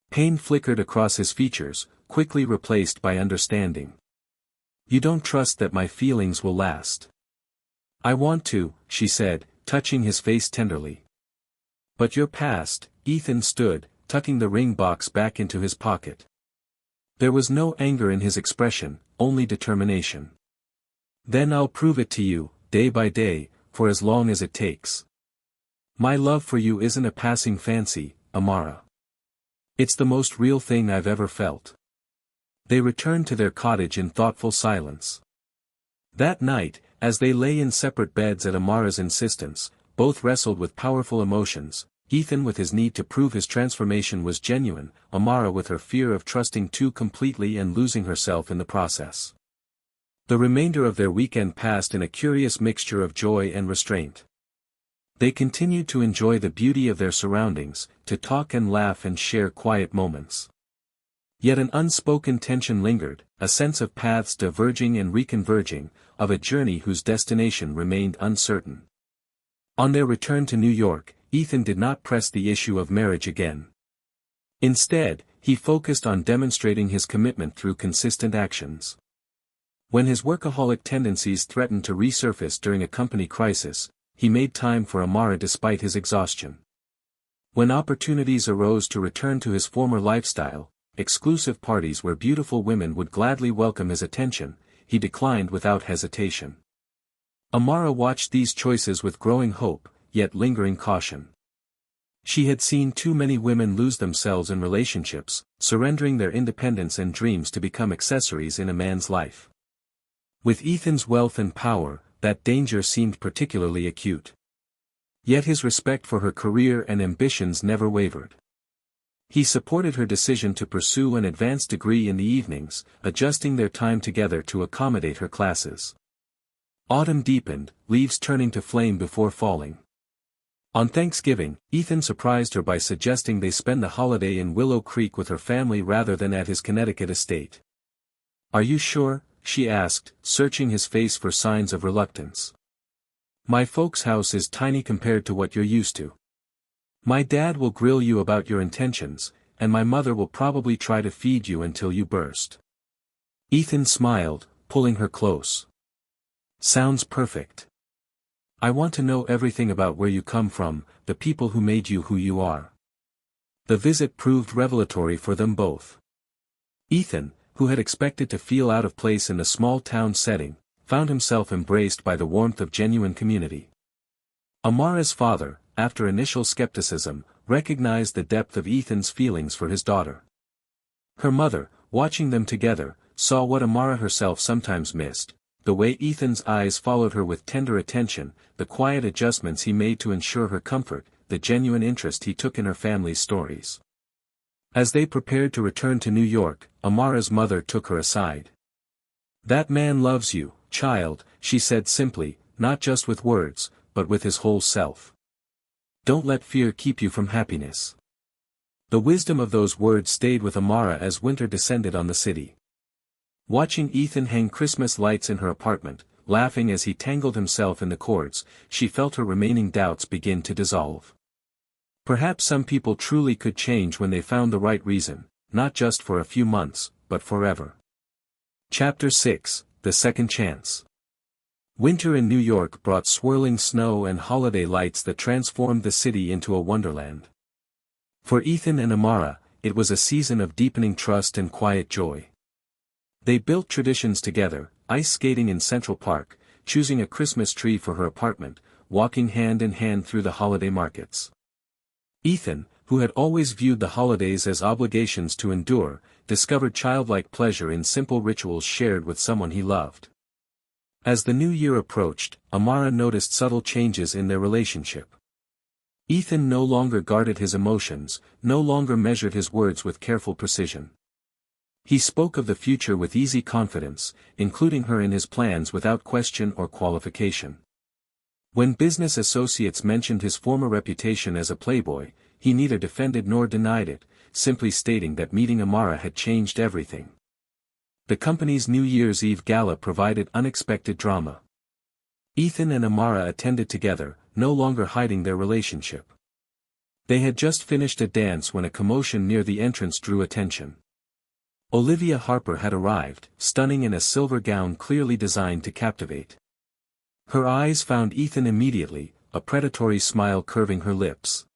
Pain flickered across his features, quickly replaced by understanding. "You don't trust that my feelings will last." "I want to," she said, touching his face tenderly. "But your past," Ethan stood, tucking the ring box back into his pocket. There was no anger in his expression, only determination. "Then I'll prove it to you, day by day, for as long as it takes. My love for you isn't a passing fancy, Amara. It's the most real thing I've ever felt." They returned to their cottage in thoughtful silence. That night, as they lay in separate beds at Amara's insistence, both wrestled with powerful emotions, Ethan with his need to prove his transformation was genuine, Amara with her fear of trusting too completely and losing herself in the process. The remainder of their weekend passed in a curious mixture of joy and restraint. They continued to enjoy the beauty of their surroundings, to talk and laugh and share quiet moments. Yet an unspoken tension lingered, a sense of paths diverging and reconverging, of a journey whose destination remained uncertain. On their return to New York, Ethan did not press the issue of marriage again. Instead, he focused on demonstrating his commitment through consistent actions. When his workaholic tendencies threatened to resurface during a company crisis, he made time for Amara despite his exhaustion. When opportunities arose to return to his former lifestyle, exclusive parties where beautiful women would gladly welcome his attention, he declined without hesitation. Amara watched these choices with growing hope, yet lingering caution. She had seen too many women lose themselves in relationships, surrendering their independence and dreams to become accessories in a man's life. With Ethan's wealth and power, that danger seemed particularly acute. Yet his respect for her career and ambitions never wavered. He supported her decision to pursue an advanced degree in the evenings, adjusting their time together to accommodate her classes. Autumn deepened, leaves turning to flame before falling. On Thanksgiving, Ethan surprised her by suggesting they spend the holiday in Willow Creek with her family rather than at his Connecticut estate. "Are you sure?" she asked, searching his face for signs of reluctance. "My folks' house is tiny compared to what you're used to. My dad will grill you about your intentions, and my mother will probably try to feed you until you burst." Ethan smiled, pulling her close. "Sounds perfect. I want to know everything about where you come from, the people who made you who you are." The visit proved revelatory for them both. Ethan, who had expected to feel out of place in the small-town setting, found himself embraced by the warmth of genuine community. Amara's father, after initial skepticism, recognized the depth of Ethan's feelings for his daughter. Her mother, watching them together, saw what Amara herself sometimes missed: the way Ethan's eyes followed her with tender attention, the quiet adjustments he made to ensure her comfort, the genuine interest he took in her family's stories. As they prepared to return to New York, Amara's mother took her aside. "That man loves you, child," she said simply, not just with words, but with his whole self. "Don't let fear keep you from happiness." The wisdom of those words stayed with Amara as winter descended on the city. Watching Ethan hang Christmas lights in her apartment, laughing as he tangled himself in the cords, she felt her remaining doubts begin to dissolve. Perhaps some people truly could change when they found the right reason, not just for a few months, but forever. Chapter 6: The Second Chance. Winter in New York brought swirling snow and holiday lights that transformed the city into a wonderland. For Ethan and Amara, it was a season of deepening trust and quiet joy. They built traditions together, ice skating in Central Park, choosing a Christmas tree for her apartment, walking hand in hand through the holiday markets. Ethan, who had always viewed the holidays as obligations to endure, discovered childlike pleasure in simple rituals shared with someone he loved. As the new year approached, Amara noticed subtle changes in their relationship. Ethan no longer guarded his emotions, no longer measured his words with careful precision. He spoke of the future with easy confidence, including her in his plans without question or qualification. When business associates mentioned his former reputation as a playboy, he neither defended nor denied it, simply stating that meeting Amara had changed everything. The company's New Year's Eve gala provided unexpected drama. Ethan and Amara attended together, no longer hiding their relationship. They had just finished a dance when a commotion near the entrance drew attention. Olivia Harper had arrived, stunning in a silver gown clearly designed to captivate. Her eyes found Ethan immediately, a predatory smile curving her lips.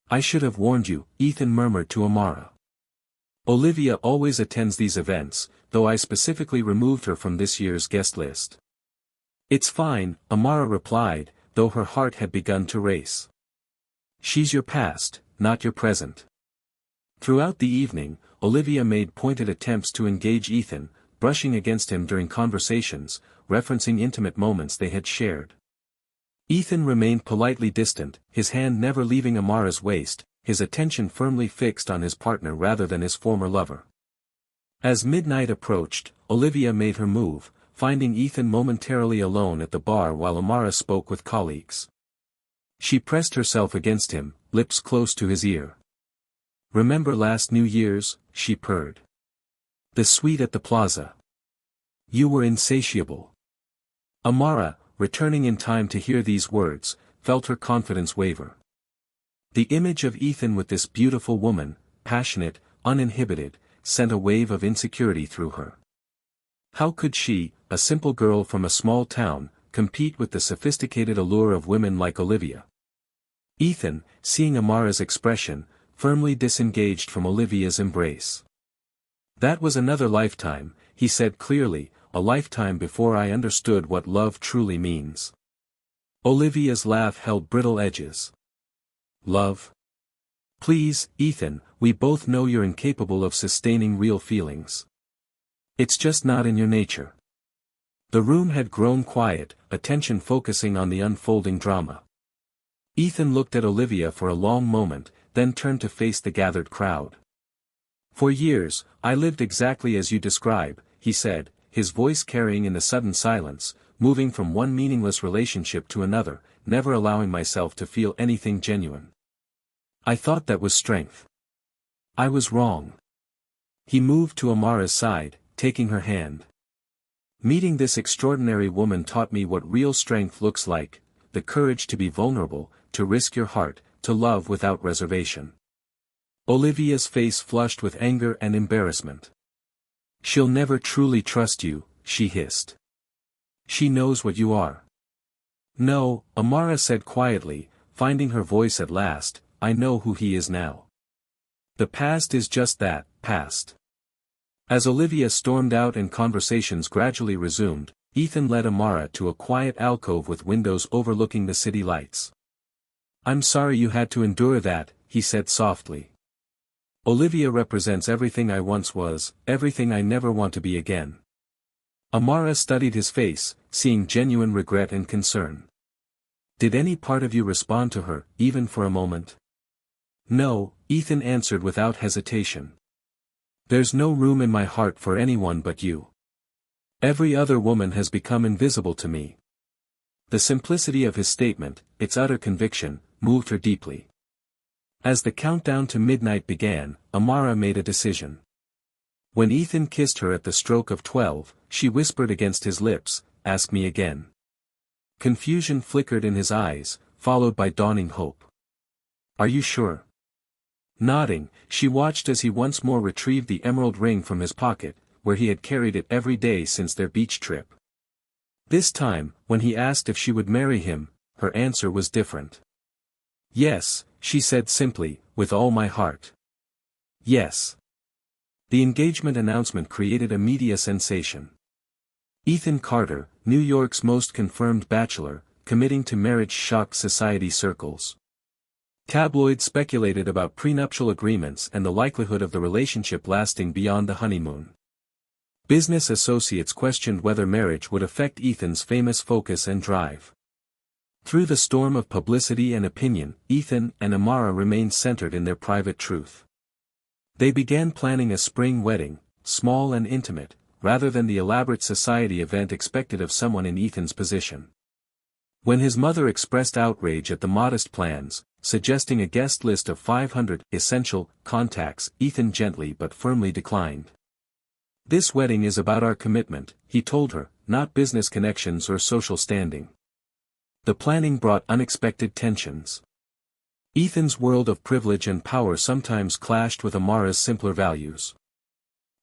"I should have warned you," Ethan murmured to Amara. "Olivia always attends these events, though I specifically removed her from this year's guest list." "It's fine," Amara replied, though her heart had begun to race. "She's your past, not your present." Throughout the evening, Olivia made pointed attempts to engage Ethan, brushing against him during conversations, referencing intimate moments they had shared. Ethan remained politely distant, his hand never leaving Amara's waist, his attention firmly fixed on his partner rather than his former lover. As midnight approached, Olivia made her move, finding Ethan momentarily alone at the bar while Amara spoke with colleagues. She pressed herself against him, lips close to his ear. "Remember last New Year's?" she purred. "The suite at the plaza. You were insatiable." Amara, returning in time to hear these words, felt her confidence waver. The image of Ethan with this beautiful woman, passionate, uninhibited, sent a wave of insecurity through her. How could she, a simple girl from a small town, compete with the sophisticated allure of women like Olivia? Ethan, seeing Amara's expression, firmly disengaged from Olivia's embrace. "That was another lifetime," he said clearly, "a lifetime before I understood what love truly means." Olivia's laugh held brittle edges. "Love? Please, Ethan, we both know you're incapable of sustaining real feelings. It's just not in your nature." The room had grown quiet, attention focusing on the unfolding drama. Ethan looked at Olivia for a long moment, then turned to face the gathered crowd. "For years, I lived exactly as you describe," he said, his voice carrying in the sudden silence, moving from one meaningless relationship to another, never allowing myself to feel anything genuine. "I thought that was strength. I was wrong." He moved to Amara's side, taking her hand. "Meeting this extraordinary woman taught me what real strength looks like, the courage to be vulnerable, to risk your heart, to love without reservation." Olivia's face flushed with anger and embarrassment. "She'll never truly trust you," she hissed. "She knows what you are." "No," Amara said quietly, finding her voice at last, "I know who he is now. The past is just that, past." As Olivia stormed out and conversations gradually resumed, Ethan led Amara to a quiet alcove with windows overlooking the city lights. "I'm sorry you had to endure that," he said softly. "Olivia represents everything I once was, everything I never want to be again." Amara studied his face, seeing genuine regret and concern. "Did any part of you respond to her, even for a moment?" "No," Ethan answered without hesitation. "There's no room in my heart for anyone but you. Every other woman has become invisible to me." The simplicity of his statement, its utter conviction, moved her deeply. As the countdown to midnight began, Amara made a decision. When Ethan kissed her at the stroke of 12, she whispered against his lips, "Ask me again." Confusion flickered in his eyes, followed by dawning hope. "Are you sure?" Nodding, she watched as he once more retrieved the emerald ring from his pocket, where he had carried it every day since their beach trip. This time, when he asked if she would marry him, her answer was different. "Yes," she said simply, "with all my heart. Yes." The engagement announcement created a media sensation. Ethan Carter, New York's most confirmed bachelor, committing to marriage shocked society circles. Tabloids speculated about prenuptial agreements and the likelihood of the relationship lasting beyond the honeymoon. Business associates questioned whether marriage would affect Ethan's famous focus and drive. Through the storm of publicity and opinion, Ethan and Amara remained centered in their private truth. They began planning a spring wedding, small and intimate, rather than the elaborate society event expected of someone in Ethan's position. When his mother expressed outrage at the modest plans, suggesting a guest list of 500 essential contacts, Ethan gently but firmly declined. "This wedding is about our commitment," he told her, "not business connections or social standing." The planning brought unexpected tensions. Ethan's world of privilege and power sometimes clashed with Amara's simpler values.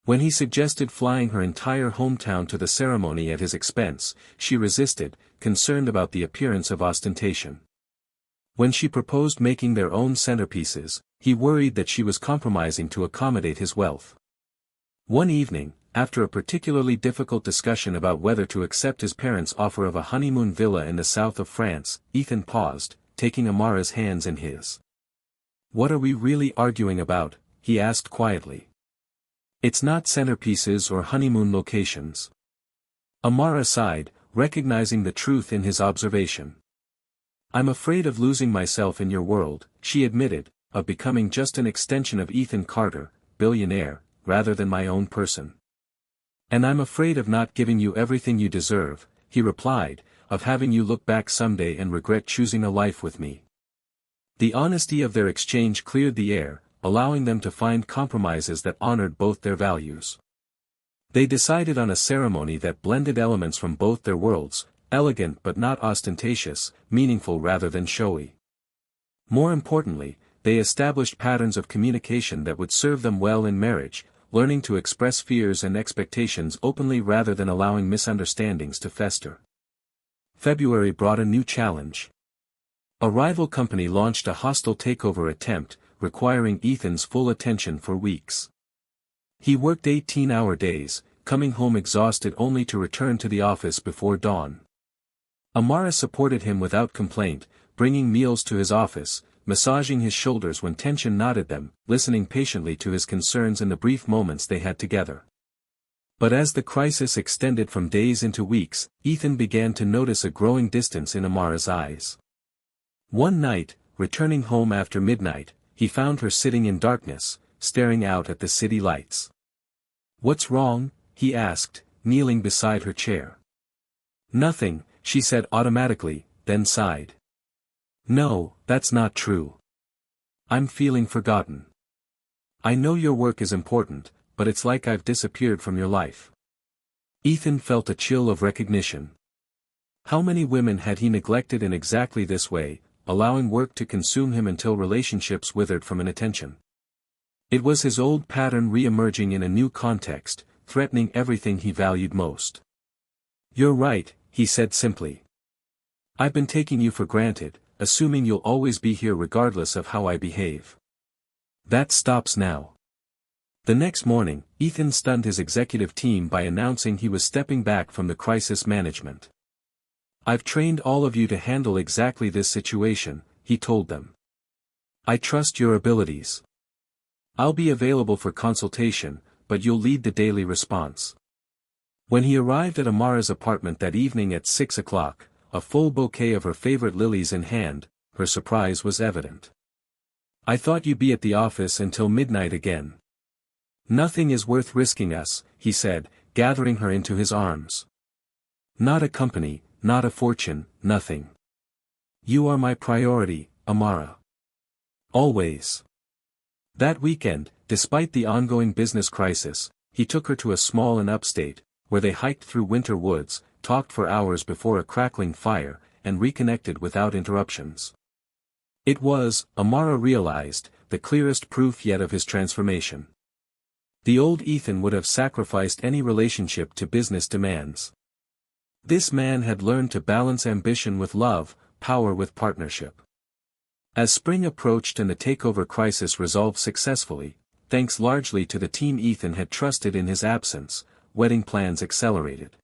When he suggested flying her entire hometown to the ceremony at his expense, she resisted, concerned about the appearance of ostentation. When she proposed making their own centerpieces, he worried that she was compromising to accommodate his wealth. One evening, after a particularly difficult discussion about whether to accept his parents' offer of a honeymoon villa in the south of France, Ethan paused, taking Amara's hands in his. "What are we really arguing about?" he asked quietly. "It's not centerpieces or honeymoon locations." Amara sighed, recognizing the truth in his observation. I'm afraid of losing myself in your world, she admitted, of becoming just an extension of Ethan Carter, billionaire, rather than my own person. And I'm afraid of not giving you everything you deserve, he replied, of having you look back someday and regret choosing a life with me. The honesty of their exchange cleared the air, allowing them to find compromises that honored both their values. They decided on a ceremony that blended elements from both their worlds, elegant but not ostentatious, meaningful rather than showy. More importantly, they established patterns of communication that would serve them well in marriage, learning to express fears and expectations openly rather than allowing misunderstandings to fester. February brought a new challenge. A rival company launched a hostile takeover attempt, requiring Ethan's full attention for weeks. He worked 18-hour days, coming home exhausted only to return to the office before dawn. Amara supported him without complaint, bringing meals to his office, massaging his shoulders when tension knotted them, listening patiently to his concerns in the brief moments they had together. But as the crisis extended from days into weeks, Ethan began to notice a growing distance in Amara's eyes. One night, returning home after midnight, he found her sitting in darkness, staring out at the city lights. "What's wrong?" he asked, kneeling beside her chair. "Nothing," she said automatically, then sighed. "No, that's not true. I'm feeling forgotten. I know your work is important, but it's like I've disappeared from your life." Ethan felt a chill of recognition. How many women had he neglected in exactly this way, allowing work to consume him until relationships withered from inattention? It was his old pattern re-emerging in a new context, threatening everything he valued most. "You're right," he said simply. "I've been taking you for granted, assuming you'll always be here regardless of how I behave. That stops now." The next morning, Ethan stunned his executive team by announcing he was stepping back from the crisis management. "I've trained all of you to handle exactly this situation," he told them. "I trust your abilities. I'll be available for consultation, but you'll lead the daily response." When he arrived at Amara's apartment that evening at 6 o'clock, a full bouquet of her favorite lilies in hand, her surprise was evident. "I thought you'd be at the office until midnight again." "Nothing is worth risking us," he said, gathering her into his arms. "Not a company, not a fortune, nothing. You are my priority, Amara. Always." That weekend, despite the ongoing business crisis, he took her to a small inn upstate, where they hiked through winter woods, talked for hours before a crackling fire, and reconnected without interruptions. It was, Amara realized, the clearest proof yet of his transformation. The old Ethan would have sacrificed any relationship to business demands. This man had learned to balance ambition with love, power with partnership. As spring approached and the takeover crisis resolved successfully, thanks largely to the team Ethan had trusted in his absence, wedding plans accelerated.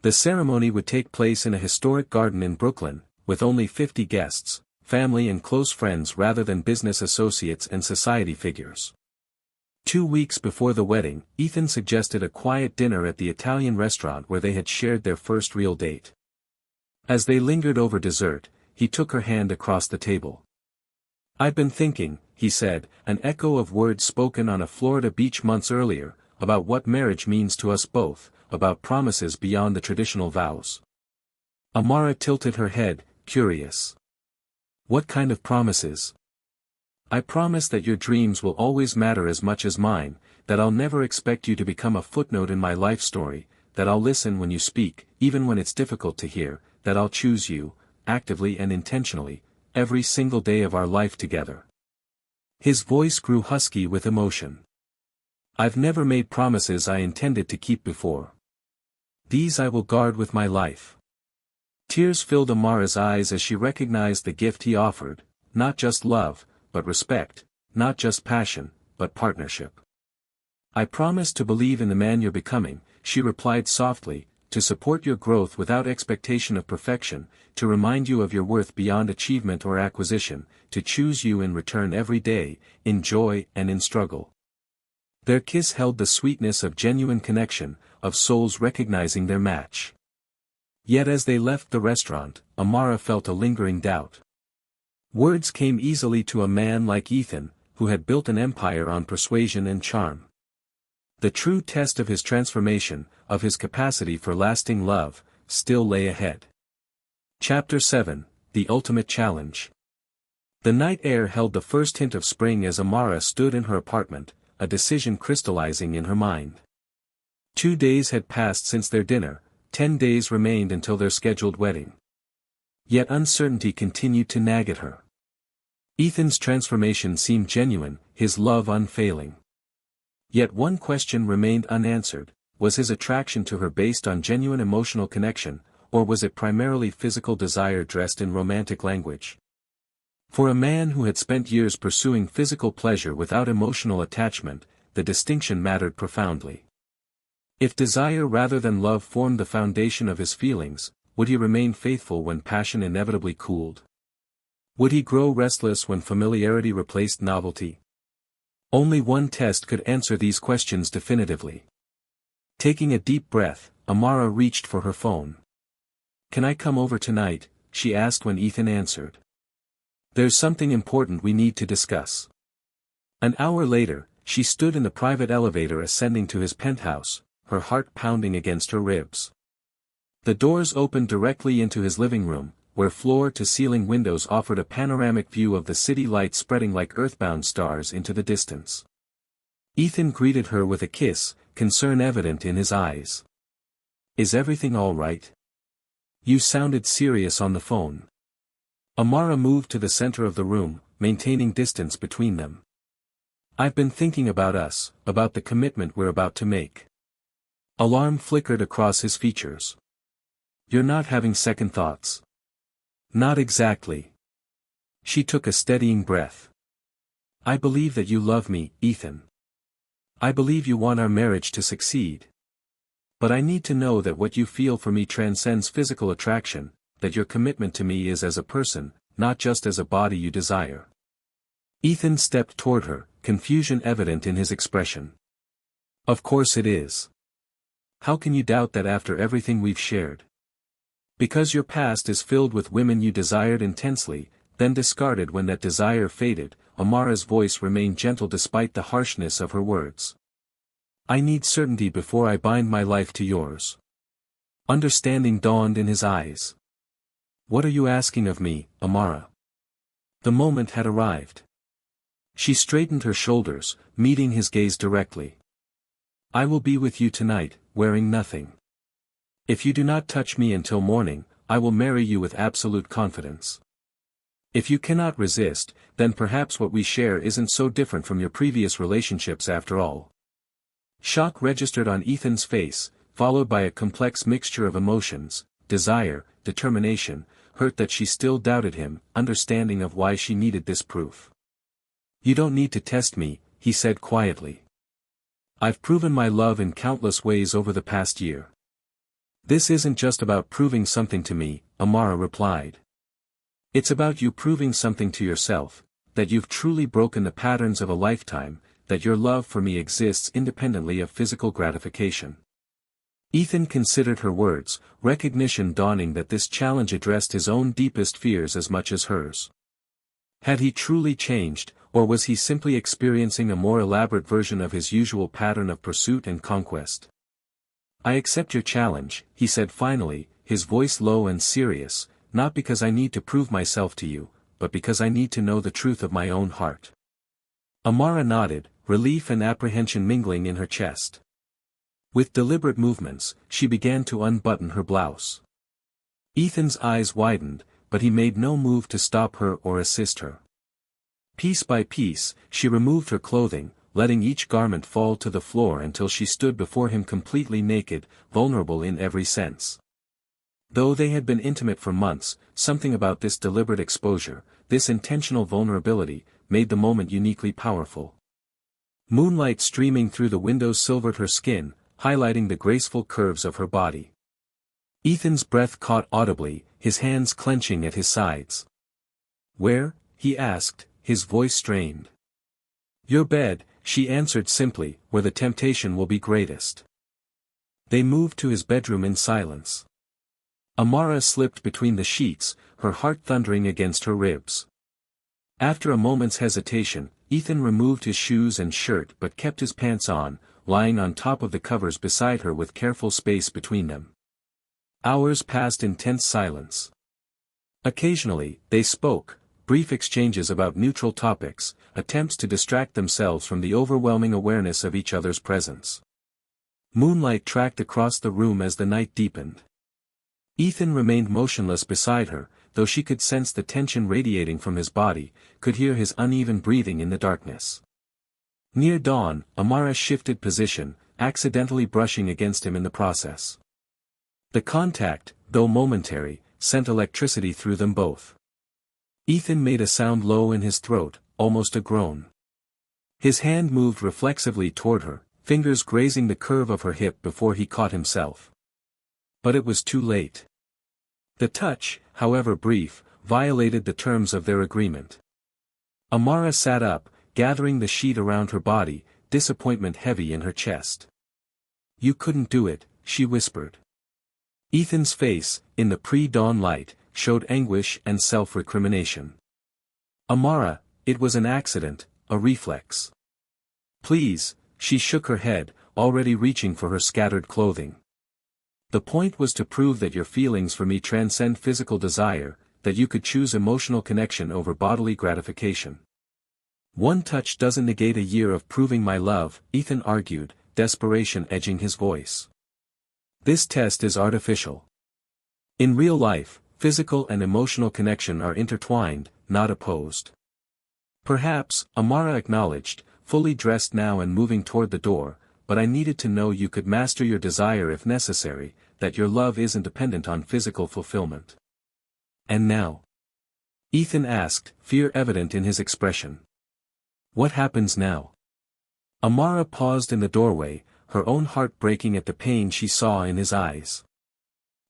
The ceremony would take place in a historic garden in Brooklyn, with only 50 guests, family and close friends rather than business associates and society figures. 2 weeks before the wedding, Ethan suggested a quiet dinner at the Italian restaurant where they had shared their first real date. As they lingered over dessert, he took her hand across the table. "I've been thinking," he said, an echo of words spoken on a Florida beach months earlier, about what marriage means to us both, about promises beyond the traditional vows. Amara tilted her head, curious. "What kind of promises?" "I promise that your dreams will always matter as much as mine, that I'll never expect you to become a footnote in my life story, that I'll listen when you speak, even when it's difficult to hear, that I'll choose you, actively and intentionally, every single day of our life together." His voice grew husky with emotion. "I've never made promises I intended to keep before. These I will guard with my life." Tears filled Amara's eyes as she recognized the gift he offered, not just love, but respect, not just passion, but partnership. "I promise to believe in the man you're becoming," she replied softly, "to support your growth without expectation of perfection, to remind you of your worth beyond achievement or acquisition, to choose you in return every day, in joy and in struggle." Their kiss held the sweetness of genuine connection, of souls recognizing their match. Yet as they left the restaurant, Amara felt a lingering doubt. Words came easily to a man like Ethan, who had built an empire on persuasion and charm. The true test of his transformation, of his capacity for lasting love, still lay ahead. Chapter 7, The Ultimate Challenge. The night air held the first hint of spring as Amara stood in her apartment, a decision crystallizing in her mind. 2 days had passed since their dinner, 10 days remained until their scheduled wedding. Yet uncertainty continued to nag at her. Ethan's transformation seemed genuine, his love unfailing. Yet one question remained unanswered: was his attraction to her based on genuine emotional connection, or was it primarily physical desire dressed in romantic language? For a man who had spent years pursuing physical pleasure without emotional attachment, the distinction mattered profoundly. If desire rather than love formed the foundation of his feelings, would he remain faithful when passion inevitably cooled? Would he grow restless when familiarity replaced novelty? Only one test could answer these questions definitively. Taking a deep breath, Amara reached for her phone. "Can I come over tonight?" she asked when Ethan answered. "There's something important we need to discuss." An hour later, she stood in the private elevator ascending to his penthouse, her heart pounding against her ribs. The doors opened directly into his living room, where floor-to-ceiling windows offered a panoramic view of the city lights spreading like earthbound stars into the distance. Ethan greeted her with a kiss, concern evident in his eyes. "Is everything all right? You sounded serious on the phone." Amara moved to the center of the room, maintaining distance between them. "I've been thinking about us, about the commitment we're about to make." Alarm flickered across his features. "You're not having second thoughts?" "Not exactly." She took a steadying breath. "I believe that you love me, Ethan. I believe you want our marriage to succeed. But I need to know that what you feel for me transcends physical attraction, that your commitment to me is as a person, not just as a body you desire." Ethan stepped toward her, confusion evident in his expression. "Of course it is. How can you doubt that after everything we've shared? Because your past is filled with women you desired intensely, then discarded when that desire faded." Amara's voice remained gentle despite the harshness of her words. "I need certainty before I bind my life to yours." Understanding dawned in his eyes. "What are you asking of me, Amara?" The moment had arrived. She straightened her shoulders, meeting his gaze directly. "I will be with you tonight, wearing nothing. If you do not touch me until morning, I will marry you with absolute confidence. If you cannot resist, then perhaps what we share isn't so different from your previous relationships after all." Shock registered on Ethan's face, followed by a complex mixture of emotions: desire, determination, hurt that she still doubted him, understanding of why she needed this proof. "You don't need to test me," he said quietly. "I've proven my love in countless ways over the past year." "This isn't just about proving something to me," Amara replied. "It's about you proving something to yourself, that you've truly broken the patterns of a lifetime, that your love for me exists independently of physical gratification." Ethan considered her words, recognition dawning that this challenge addressed his own deepest fears as much as hers. Had he truly changed, or was he simply experiencing a more elaborate version of his usual pattern of pursuit and conquest? "I accept your challenge," he said finally, his voice low and serious, "not because I need to prove myself to you, but because I need to know the truth of my own heart." Amara nodded, relief and apprehension mingling in her chest. With deliberate movements, she began to unbutton her blouse. Ethan's eyes widened, but he made no move to stop her or assist her. Piece by piece, she removed her clothing, letting each garment fall to the floor until she stood before him completely naked, vulnerable in every sense. Though they had been intimate for months, something about this deliberate exposure, this intentional vulnerability, made the moment uniquely powerful. Moonlight streaming through the windows silvered her skin, highlighting the graceful curves of her body. Ethan's breath caught audibly, his hands clenching at his sides. "Where?" he asked, his voice strained. "Your bed," she answered simply, "where the temptation will be greatest." They moved to his bedroom in silence. Amara slipped between the sheets, her heart thundering against her ribs. After a moment's hesitation, Ethan removed his shoes and shirt but kept his pants on, lying on top of the covers beside her with careful space between them. Hours passed in tense silence. Occasionally, they spoke, brief exchanges about neutral topics, attempts to distract themselves from the overwhelming awareness of each other's presence. Moonlight tracked across the room as the night deepened. Ethan remained motionless beside her, though she could sense the tension radiating from his body, could hear his uneven breathing in the darkness. Near dawn, Amara shifted position, accidentally brushing against him in the process. The contact, though momentary, sent electricity through them both. Ethan made a sound low in his throat, almost a groan. His hand moved reflexively toward her, fingers grazing the curve of her hip before he caught himself. But it was too late. The touch, however brief, violated the terms of their agreement. Amara sat up, gathering the sheet around her body, disappointment heavy in her chest. "You couldn't do it," she whispered. Ethan's face, in the pre-dawn light, showed anguish and self-recrimination. "Amara, it was an accident, a reflex." "Please," she shook her head, already reaching for her scattered clothing. "The point was to prove that your feelings for me transcend physical desire, that you could choose emotional connection over bodily gratification." "One touch doesn't negate a year of proving my love," Ethan argued, desperation edging his voice. "This test is artificial. In real life, physical and emotional connection are intertwined, not opposed." "Perhaps," Amara acknowledged, fully dressed now and moving toward the door, "but I needed to know you could master your desire if necessary, that your love isn't dependent on physical fulfillment." "And now?" Ethan asked, fear evident in his expression. "What happens now?" Amara paused in the doorway, her own heart breaking at the pain she saw in his eyes.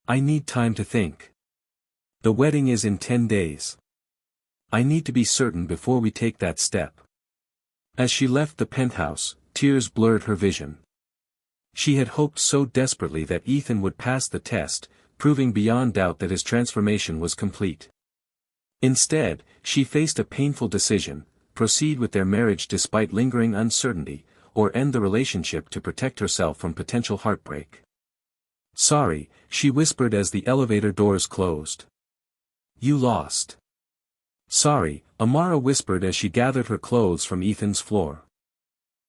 "I need time to think. The wedding is in 10 days. I need to be certain before we take that step." As she left the penthouse, tears blurred her vision. She had hoped so desperately that Ethan would pass the test, proving beyond doubt that his transformation was complete. Instead, she faced a painful decision: proceed with their marriage despite lingering uncertainty, or end the relationship to protect herself from potential heartbreak. "Sorry," she whispered as the elevator doors closed. "You lost." "Sorry," Amara whispered as she gathered her clothes from Ethan's floor.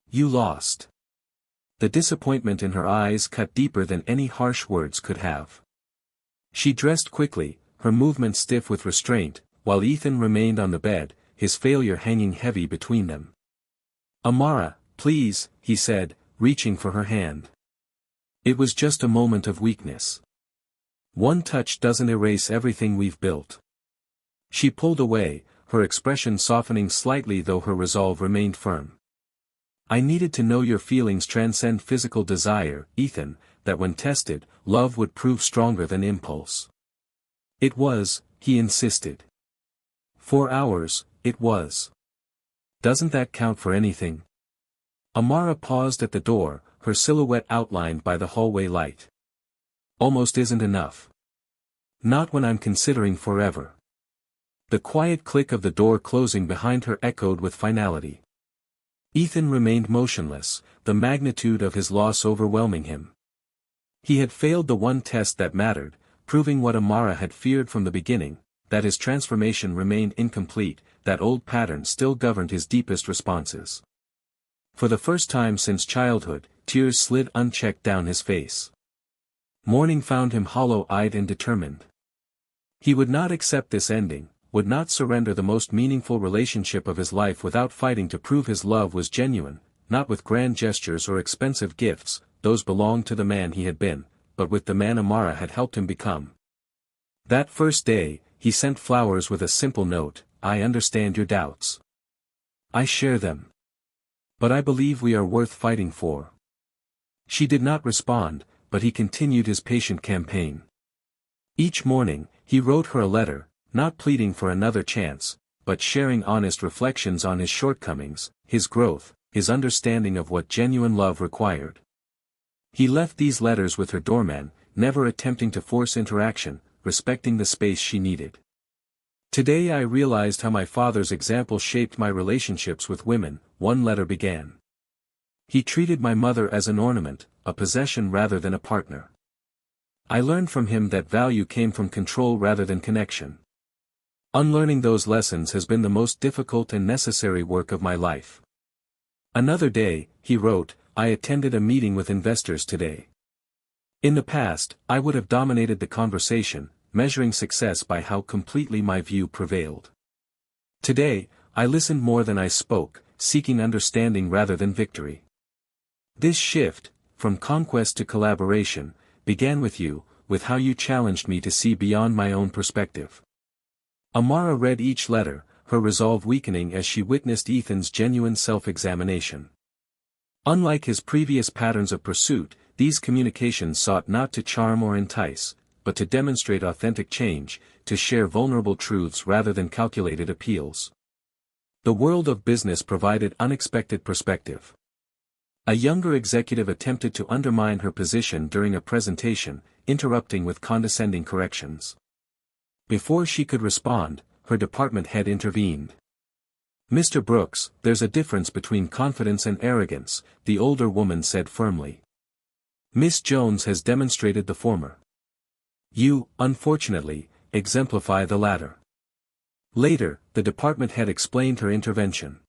"You lost." The disappointment in her eyes cut deeper than any harsh words could have. She dressed quickly, her movements stiff with restraint, while Ethan remained on the bed, his failure hanging heavy between them. "Amara, please," he said, reaching for her hand. "It was just a moment of weakness. One touch doesn't erase everything we've built." She pulled away, her expression softening slightly though her resolve remained firm. "I needed to know your feelings transcend physical desire, Ethan, that when tested, love would prove stronger than impulse." "It was," he insisted. "For hours, it was. Doesn't that count for anything?" Amara paused at the door, her silhouette outlined by the hallway light. "Almost isn't enough. Not when I'm considering forever." The quiet click of the door closing behind her echoed with finality. Ethan remained motionless, the magnitude of his loss overwhelming him. He had failed the one test that mattered, proving what Amara had feared from the beginning, that his transformation remained incomplete, that old pattern still governed his deepest responses. For the first time since childhood, tears slid unchecked down his face. Morning found him hollow-eyed and determined. He would not accept this ending, would not surrender the most meaningful relationship of his life without fighting to prove his love was genuine, not with grand gestures or expensive gifts, those belonged to the man he had been, but with the man Amara had helped him become. That first day, he sent flowers with a simple note: "I understand your doubts. I share them. But I believe we are worth fighting for." She did not respond, but he continued his patient campaign. Each morning, he wrote her a letter, not pleading for another chance, but sharing honest reflections on his shortcomings, his growth, his understanding of what genuine love required. He left these letters with her doorman, never attempting to force interaction, respecting the space she needed. Today I realized how my father's example shaped my relationships with women. One letter began. He treated my mother as an ornament, a possession rather than a partner. I learned from him that value came from control rather than connection. Unlearning those lessons has been the most difficult and necessary work of my life. Another day, he wrote, I attended a meeting with investors today. In the past, I would have dominated the conversation, measuring success by how completely my view prevailed. Today, I listened more than I spoke, seeking understanding rather than victory. This shift, from conquest to collaboration, began with you, with how you challenged me to see beyond my own perspective. Amara read each letter, her resolve weakening as she witnessed Ethan's genuine self-examination. Unlike his previous patterns of pursuit, these communications sought not to charm or entice, but to demonstrate authentic change, to share vulnerable truths rather than calculated appeals. The world of business provided unexpected perspective. A younger executive attempted to undermine her position during a presentation, interrupting with condescending corrections. Before she could respond, her department head intervened. Mr. Brooks, there's a difference between confidence and arrogance, the older woman said firmly. Miss Jones has demonstrated the former. You, unfortunately, exemplify the latter. Later, the department head explained her intervention.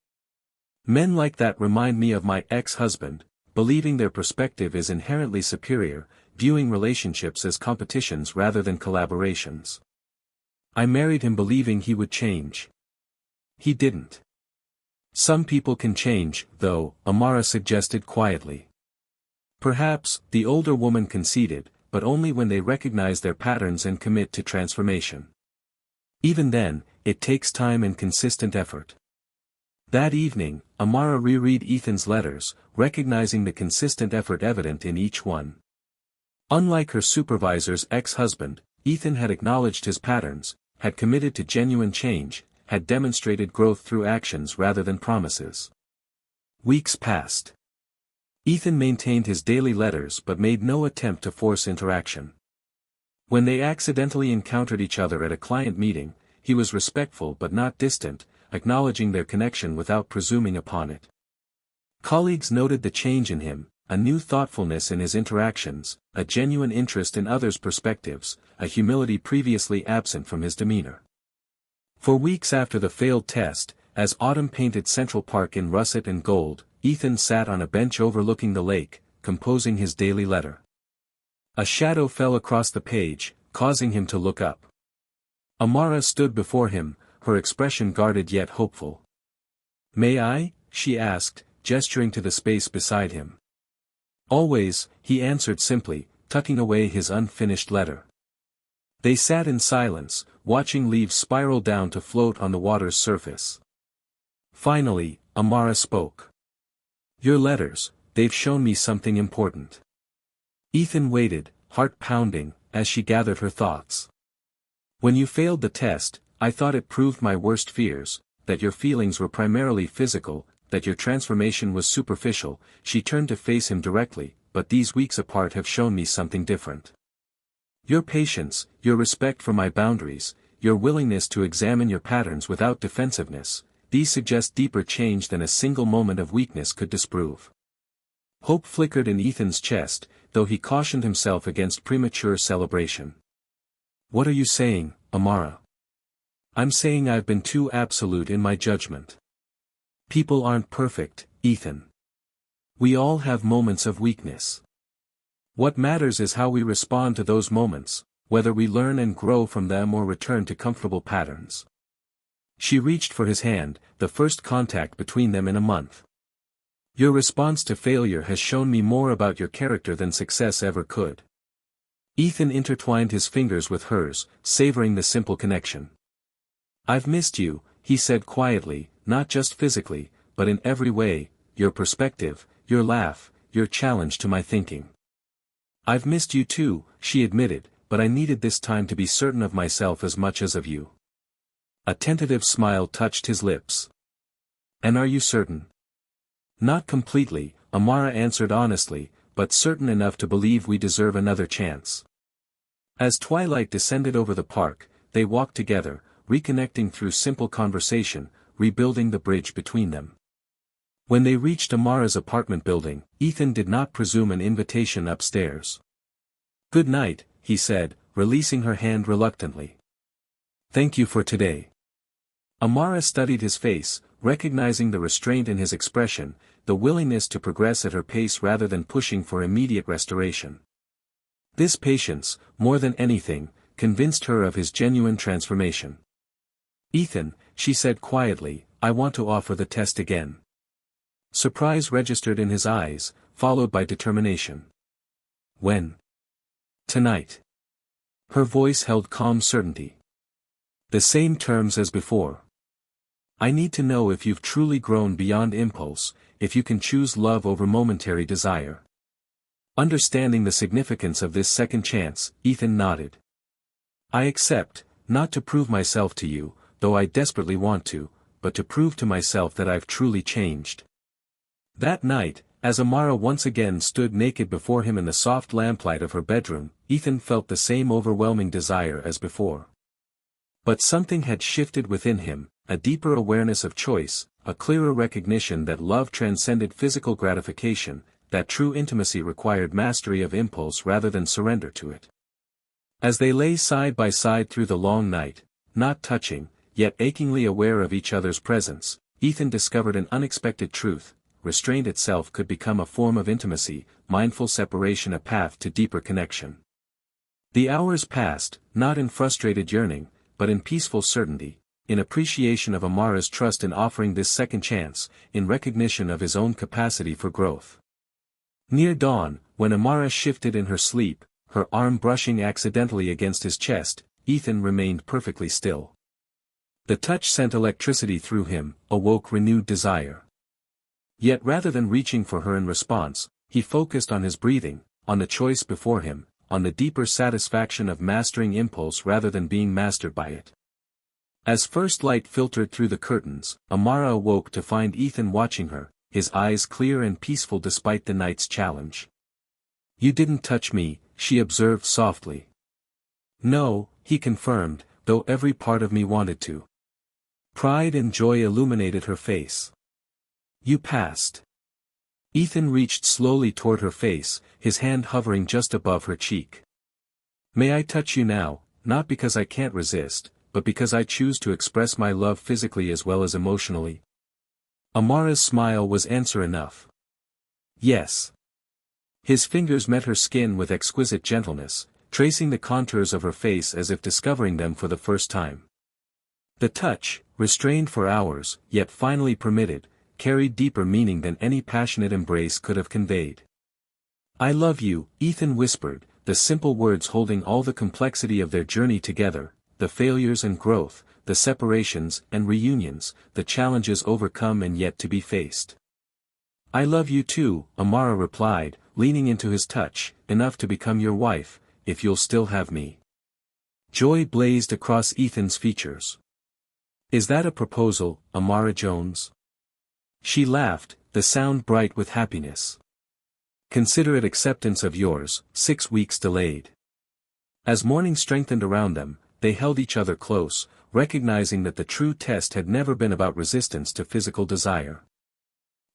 Men like that remind me of my ex-husband, believing their perspective is inherently superior, viewing relationships as competitions rather than collaborations. I married him believing he would change. He didn't. Some people can change, though, Amara suggested quietly. Perhaps, the older woman conceded, but only when they recognize their patterns and commit to transformation. Even then, it takes time and consistent effort. That evening, Amara reread Ethan's letters, recognizing the consistent effort evident in each one. Unlike her supervisor's ex-husband, Ethan had acknowledged his patterns, had committed to genuine change, had demonstrated growth through actions rather than promises. Weeks passed. Ethan maintained his daily letters but made no attempt to force interaction. When they accidentally encountered each other at a client meeting, he was respectful but not distant, acknowledging their connection without presuming upon it. Colleagues noted the change in him, a new thoughtfulness in his interactions, a genuine interest in others' perspectives, a humility previously absent from his demeanor. For weeks after the failed test, as autumn painted Central Park in russet and gold, Ethan sat on a bench overlooking the lake, composing his daily letter. A shadow fell across the page, causing him to look up. Amara stood before him, her expression guarded yet hopeful. May I? She asked, gesturing to the space beside him. Always, he answered simply, tucking away his unfinished letter. They sat in silence, watching leaves spiral down to float on the water's surface. Finally, Amara spoke. Your letters, they've shown me something important. Ethan waited, heart pounding, as she gathered her thoughts. When you failed the test, I thought it proved my worst fears, that your feelings were primarily physical, that your transformation was superficial. She turned to face him directly, but these weeks apart have shown me something different. Your patience, your respect for my boundaries, your willingness to examine your patterns without defensiveness, these suggest deeper change than a single moment of weakness could disprove. Hope flickered in Ethan's chest, though he cautioned himself against premature celebration. What are you saying, Amara? I'm saying I've been too absolute in my judgment. People aren't perfect, Ethan. We all have moments of weakness. What matters is how we respond to those moments, whether we learn and grow from them or return to comfortable patterns. She reached for his hand, the first contact between them in a month. Your response to failure has shown me more about your character than success ever could. Ethan intertwined his fingers with hers, savoring the simple connection. I've missed you, he said quietly, not just physically, but in every way, your perspective, your laugh, your challenge to my thinking. I've missed you too, she admitted, but I needed this time to be certain of myself as much as of you. A tentative smile touched his lips. And are you certain? Not completely, Amara answered honestly, but certain enough to believe we deserve another chance. As twilight descended over the park, they walked together, reconnecting through simple conversation, rebuilding the bridge between them. When they reached Amara's apartment building, Ethan did not presume an invitation upstairs. "Good night," he said, releasing her hand reluctantly. "Thank you for today." Amara studied his face, recognizing the restraint in his expression, the willingness to progress at her pace rather than pushing for immediate restoration. This patience, more than anything, convinced her of his genuine transformation. "Ethan," she said quietly, "I want to offer the test again." Surprise registered in his eyes, followed by determination. "When?" "Tonight." Her voice held calm certainty. "The same terms as before. I need to know if you've truly grown beyond impulse, if you can choose love over momentary desire." Understanding the significance of this second chance, Ethan nodded. "I accept, not to prove myself to you, though I desperately want to, but to prove to myself that I've truly changed." That night, as Amara once again stood naked before him in the soft lamplight of her bedroom, Ethan felt the same overwhelming desire as before. But something had shifted within him, a deeper awareness of choice, a clearer recognition that love transcended physical gratification, that true intimacy required mastery of impulse rather than surrender to it. As they lay side by side through the long night, not touching, yet achingly aware of each other's presence, Ethan discovered an unexpected truth: restraint itself could become a form of intimacy, mindful separation a path to deeper connection. The hours passed, not in frustrated yearning, but in peaceful certainty, in appreciation of Amara's trust in offering this second chance, in recognition of his own capacity for growth. Near dawn, when Amara shifted in her sleep, her arm brushing accidentally against his chest, Ethan remained perfectly still. The touch sent electricity through him, awoke renewed desire. Yet rather than reaching for her in response, he focused on his breathing, on the choice before him, on the deeper satisfaction of mastering impulse rather than being mastered by it. As first light filtered through the curtains, Amara awoke to find Ethan watching her, his eyes clear and peaceful despite the night's challenge. "You didn't touch me," she observed softly. "No," he confirmed, though every part of me wanted to. Pride and joy illuminated her face. "You passed." Ethan reached slowly toward her face, his hand hovering just above her cheek. "May I touch you now, not because I can't resist, but because I choose to express my love physically as well as emotionally?" Amara's smile was answer enough. "Yes." His fingers met her skin with exquisite gentleness, tracing the contours of her face as if discovering them for the first time. The touch, restrained for hours, yet finally permitted, carried deeper meaning than any passionate embrace could have conveyed. "I love you," Ethan whispered, the simple words holding all the complexity of their journey together, the failures and growth, the separations and reunions, the challenges overcome and yet to be faced. "I love you too," Amara replied, leaning into his touch, "enough to become your wife, if you'll still have me." Joy blazed across Ethan's features. "Is that a proposal, Amara Jones?" She laughed, the sound bright with happiness. "Consider it acceptance of yours, 6 weeks delayed." As morning strengthened around them, they held each other close, recognizing that the true test had never been about resistance to physical desire.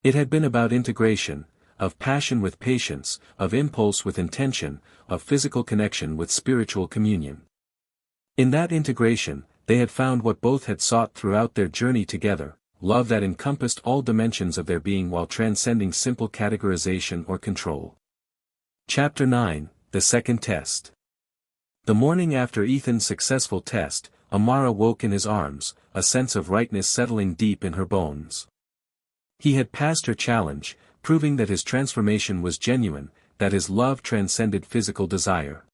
It had been about integration, of passion with patience, of impulse with intention, of physical connection with spiritual communion. In that integration, they had found what both had sought throughout their journey together: love that encompassed all dimensions of their being while transcending simple categorization or control. Chapter 9, The Second Test. The morning after Ethan's successful test, Amara woke in his arms, a sense of rightness settling deep in her bones. He had passed her challenge, proving that his transformation was genuine, that his love transcended physical desire.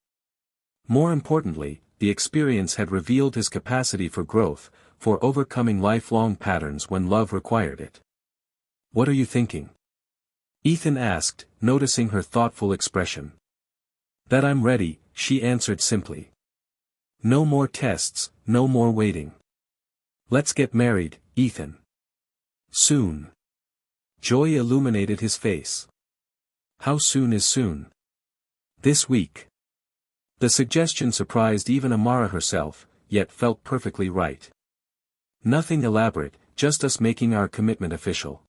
More importantly, the experience had revealed his capacity for growth, for overcoming lifelong patterns when love required it. "What are you thinking?" Ethan asked, noticing her thoughtful expression. "That I'm ready," she answered simply. "No more tests, no more waiting. Let's get married, Ethan. Soon." Joy illuminated his face. "How soon is soon?" "This week." The suggestion surprised even Amara herself, yet felt perfectly right. Nothing elaborate, just us making our commitment official.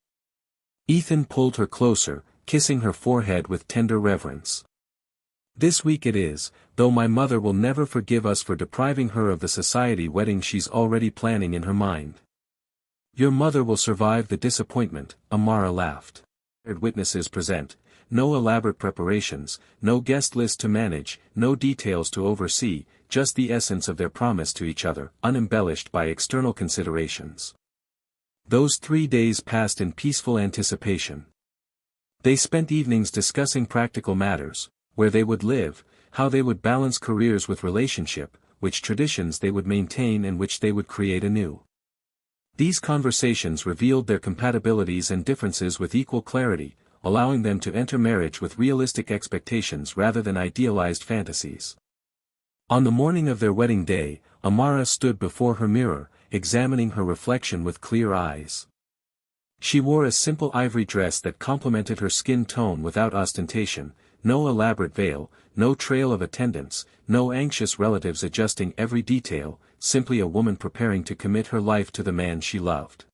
Ethan pulled her closer, kissing her forehead with tender reverence. This week it is, though my mother will never forgive us for depriving her of the society wedding she's already planning in her mind. Your mother will survive the disappointment, Amara laughed. Witnesses present, no elaborate preparations, no guest list to manage, no details to oversee, just the essence of their promise to each other, unembellished by external considerations. Those 3 days passed in peaceful anticipation. They spent evenings discussing practical matters, where they would live, how they would balance careers with relationship, which traditions they would maintain and which they would create anew. These conversations revealed their compatibilities and differences with equal clarity, allowing them to enter marriage with realistic expectations rather than idealized fantasies. On the morning of their wedding day, Amara stood before her mirror, examining her reflection with clear eyes. She wore a simple ivory dress that complemented her skin tone without ostentation, no elaborate veil, no trail of attendants, no anxious relatives adjusting every detail, simply a woman preparing to commit her life to the man she loved.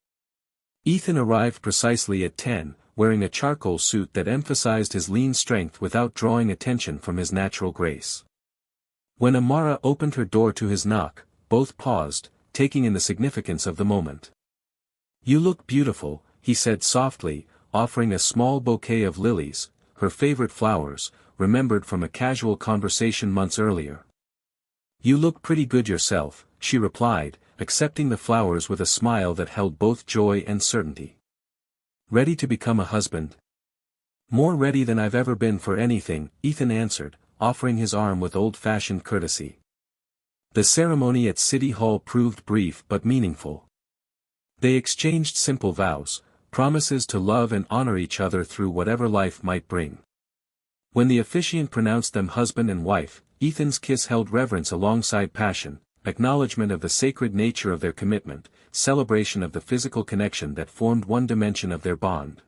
Ethan arrived precisely at 10, wearing a charcoal suit that emphasized his lean strength without drawing attention from his natural grace. When Amara opened her door to his knock, both paused, taking in the significance of the moment. "You look beautiful," he said softly, offering a small bouquet of lilies, her favorite flowers, remembered from a casual conversation months earlier. "You look pretty good yourself," she replied, accepting the flowers with a smile that held both joy and certainty. "Ready to become a husband?" "More ready than I've ever been for anything," Ethan answered, offering his arm with old-fashioned courtesy. The ceremony at City Hall proved brief but meaningful. They exchanged simple vows, promises to love and honor each other through whatever life might bring. When the officiant pronounced them husband and wife, Ethan's kiss held reverence alongside passion, acknowledgement of the sacred nature of their commitment, celebration of the physical connection that formed one dimension of their bond.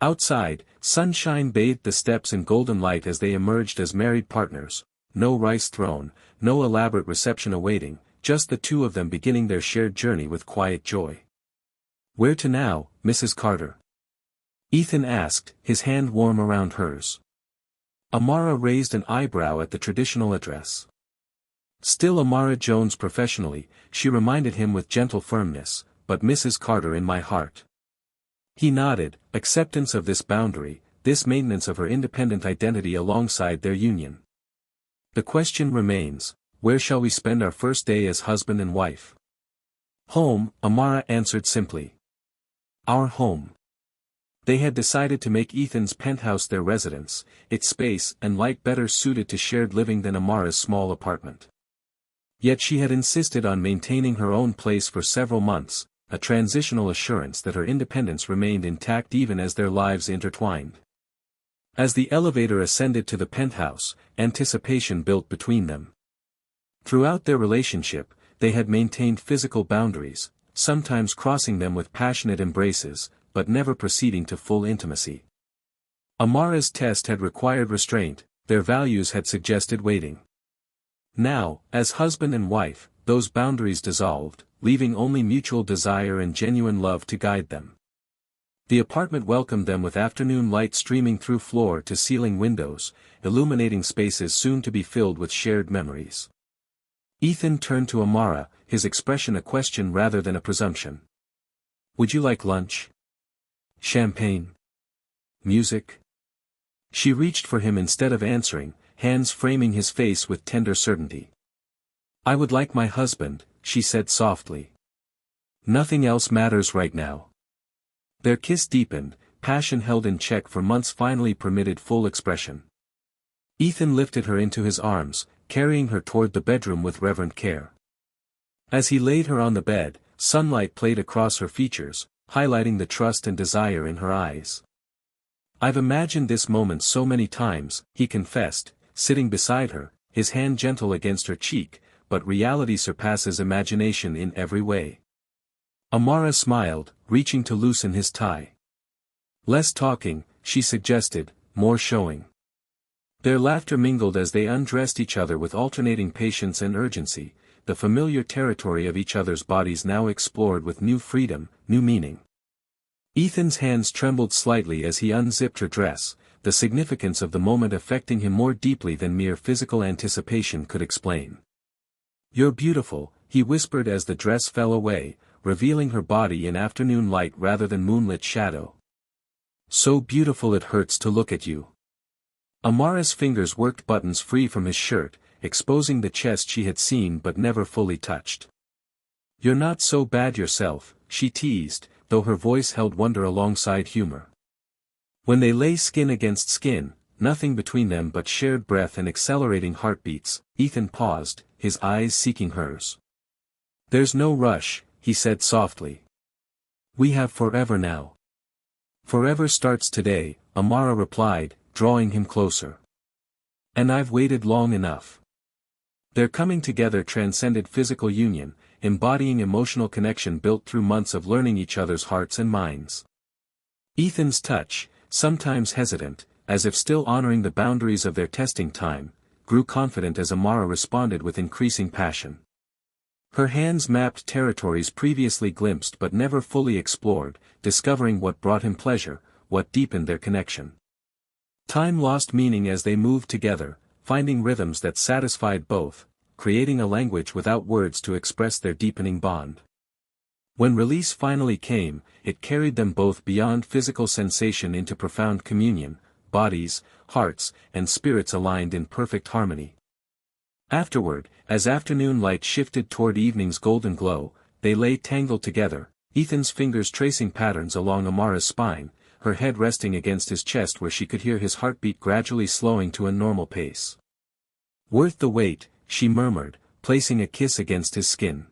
Outside, sunshine bathed the steps in golden light as they emerged as married partners, no rice throne, no elaborate reception awaiting, just the two of them beginning their shared journey with quiet joy. "Where to now, Mrs. Carter?" Ethan asked, his hand warm around hers. Amara raised an eyebrow at the traditional address. Still Amara Jones professionally, she reminded him with gentle firmness, but Mrs. Carter in my heart. He nodded, acceptance of this boundary, this maintenance of her independent identity alongside their union. The question remains, where shall we spend our first day as husband and wife? "Home," Amara answered simply. "Our home." They had decided to make Ethan's penthouse their residence, its space and light better suited to shared living than Amara's small apartment. Yet she had insisted on maintaining her own place for several months, a transitional assurance that her independence remained intact even as their lives intertwined. As the elevator ascended to the penthouse, anticipation built between them. Throughout their relationship, they had maintained physical boundaries, sometimes crossing them with passionate embraces, but never proceeding to full intimacy. Amara's test had required restraint, their values had suggested waiting. Now, as husband and wife, those boundaries dissolved, leaving only mutual desire and genuine love to guide them. The apartment welcomed them with afternoon light streaming through floor-to-ceiling windows, illuminating spaces soon to be filled with shared memories. Ethan turned to Amara, his expression a question rather than a presumption. "Would you like lunch? Champagne? Music?" She reached for him instead of answering, hands framing his face with tender certainty. "I would like my husband," she said softly. "Nothing else matters right now." Their kiss deepened, passion held in check for months finally permitted full expression. Ethan lifted her into his arms, carrying her toward the bedroom with reverent care. As he laid her on the bed, sunlight played across her features, highlighting the trust and desire in her eyes. "I've imagined this moment so many times," he confessed, sitting beside her, his hand gentle against her cheek, "but reality surpasses imagination in every way." Amara smiled, reaching to loosen his tie. "Less talking," she suggested, "more showing." Their laughter mingled as they undressed each other with alternating patience and urgency, the familiar territory of each other's bodies now explored with new freedom, new meaning. Ethan's hands trembled slightly as he unzipped her dress, the significance of the moment affecting him more deeply than mere physical anticipation could explain. "You're beautiful," he whispered as the dress fell away, revealing her body in afternoon light rather than moonlit shadow. "So beautiful it hurts to look at you." Amara's fingers worked buttons free from his shirt, exposing the chest she had seen but never fully touched. "You're not so bad yourself," she teased, though her voice held wonder alongside humor. When they lay skin against skin, nothing between them but shared breath and accelerating heartbeats, Ethan paused, his eyes seeking hers. "There's no rush," he said softly. "We have forever now." "Forever starts today," Amara replied, drawing him closer. "And I've waited long enough." Their coming together transcended physical union, embodying emotional connection built through months of learning each other's hearts and minds. Ethan's touch, sometimes hesitant, as if still honoring the boundaries of their testing time, grew confident as Amara responded with increasing passion. Her hands mapped territories previously glimpsed but never fully explored, discovering what brought him pleasure, what deepened their connection. Time lost meaning as they moved together, finding rhythms that satisfied both, creating a language without words to express their deepening bond. When release finally came, it carried them both beyond physical sensation into profound communion, bodies, hearts, and spirits aligned in perfect harmony. Afterward, as afternoon light shifted toward evening's golden glow, they lay tangled together, Ethan's fingers tracing patterns along Amara's spine, her head resting against his chest where she could hear his heartbeat gradually slowing to a normal pace. "Worth the wait," she murmured, placing a kiss against his skin.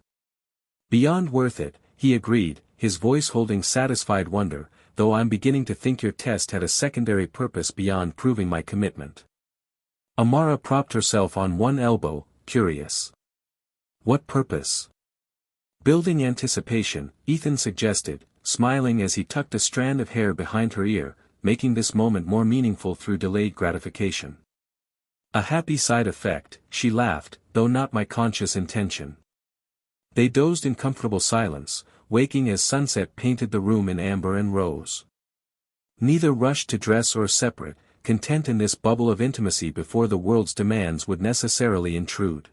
"Beyond worth it," he agreed, his voice holding satisfied wonder, "though I'm beginning to think your test had a secondary purpose beyond proving my commitment." Amara propped herself on one elbow, curious. "What purpose?" Building anticipation, Ethan suggested, smiling as he tucked a strand of hair behind her ear, making this moment more meaningful through delayed gratification. "A happy side effect," she laughed, "though not my conscious intention." They dozed in comfortable silence, waking as sunset painted the room in amber and rose. Neither rushed to dress or separate, content in this bubble of intimacy before the world's demands would necessarily intrude.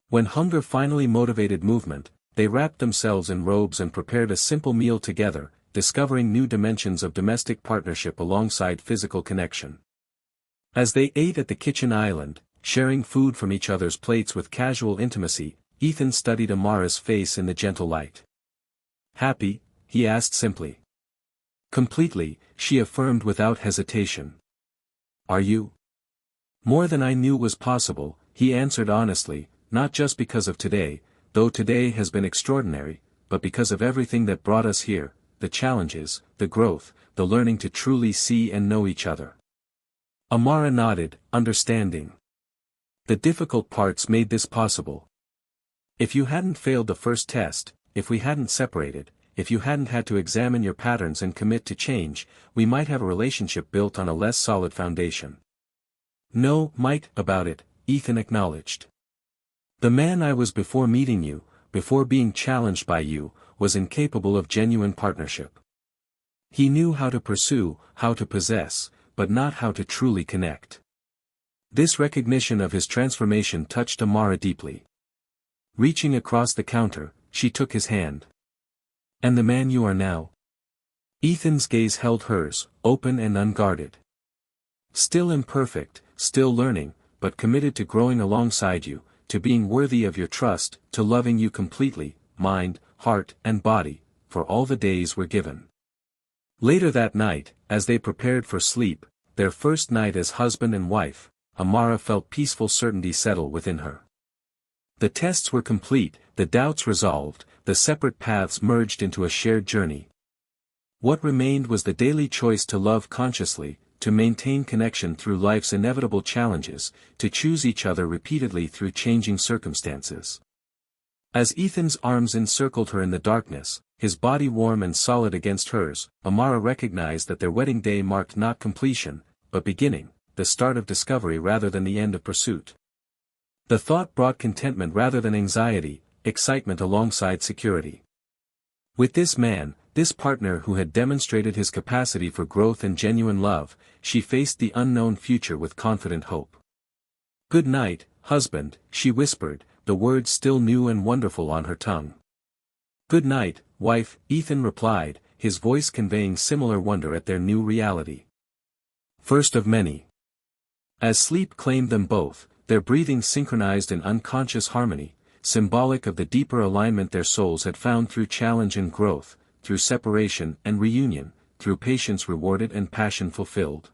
When hunger finally motivated movement, they wrapped themselves in robes and prepared a simple meal together, discovering new dimensions of domestic partnership alongside physical connection. As they ate at the kitchen island, sharing food from each other's plates with casual intimacy, Ethan studied Amara's face in the gentle light. "Happy?" he asked simply. "Completely," she affirmed without hesitation. "Are you?" "More than I knew was possible," he answered honestly, "not just because of today, though today has been extraordinary, but because of everything that brought us here, the challenges, the growth, the learning to truly see and know each other." Amara nodded, understanding. "The difficult parts made this possible. If you hadn't failed the first test, if we hadn't separated, if you hadn't had to examine your patterns and commit to change, we might have a relationship built on a less solid foundation." "No might about it," Ethan acknowledged. "The man I was before meeting you, before being challenged by you, was incapable of genuine partnership. He knew how to pursue, how to possess, but not how to truly connect." This recognition of his transformation touched Amara deeply. Reaching across the counter, she took his hand. "And the man you are now?" Ethan's gaze held hers, open and unguarded. "Still imperfect, still learning, but committed to growing alongside you, to being worthy of your trust, to loving you completely, mind, heart, and body, for all the days were given." Later that night, as they prepared for sleep, their first night as husband and wife, Amara felt peaceful certainty settle within her. The tests were complete, the doubts resolved, the separate paths merged into a shared journey. What remained was the daily choice to love consciously, to maintain connection through life's inevitable challenges, to choose each other repeatedly through changing circumstances. As Ethan's arms encircled her in the darkness, his body warm and solid against hers, Amara recognized that their wedding day marked not completion, but beginning, the start of discovery rather than the end of pursuit. The thought brought contentment rather than anxiety, excitement alongside security. With this man, this partner who had demonstrated his capacity for growth and genuine love, she faced the unknown future with confident hope. "Good night, husband," she whispered, the words still new and wonderful on her tongue. "Good night, wife," Ethan replied, his voice conveying similar wonder at their new reality. First of many. As sleep claimed them both, their breathing synchronized in unconscious harmony, symbolic of the deeper alignment their souls had found through challenge and growth, through separation and reunion, through patience rewarded and passion fulfilled.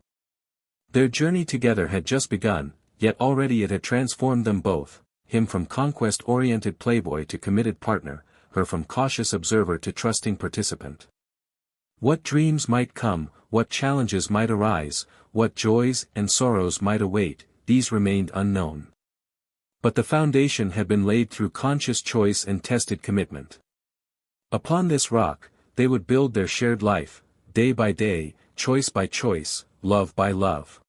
Their journey together had just begun, yet already it had transformed them both, him from conquest-oriented playboy to committed partner, her from cautious observer to trusting participant. What dreams might come, what challenges might arise, what joys and sorrows might await, these remained unknown. But the foundation had been laid through conscious choice and tested commitment. Upon this rock, they would build their shared life, day by day, choice by choice, love by love.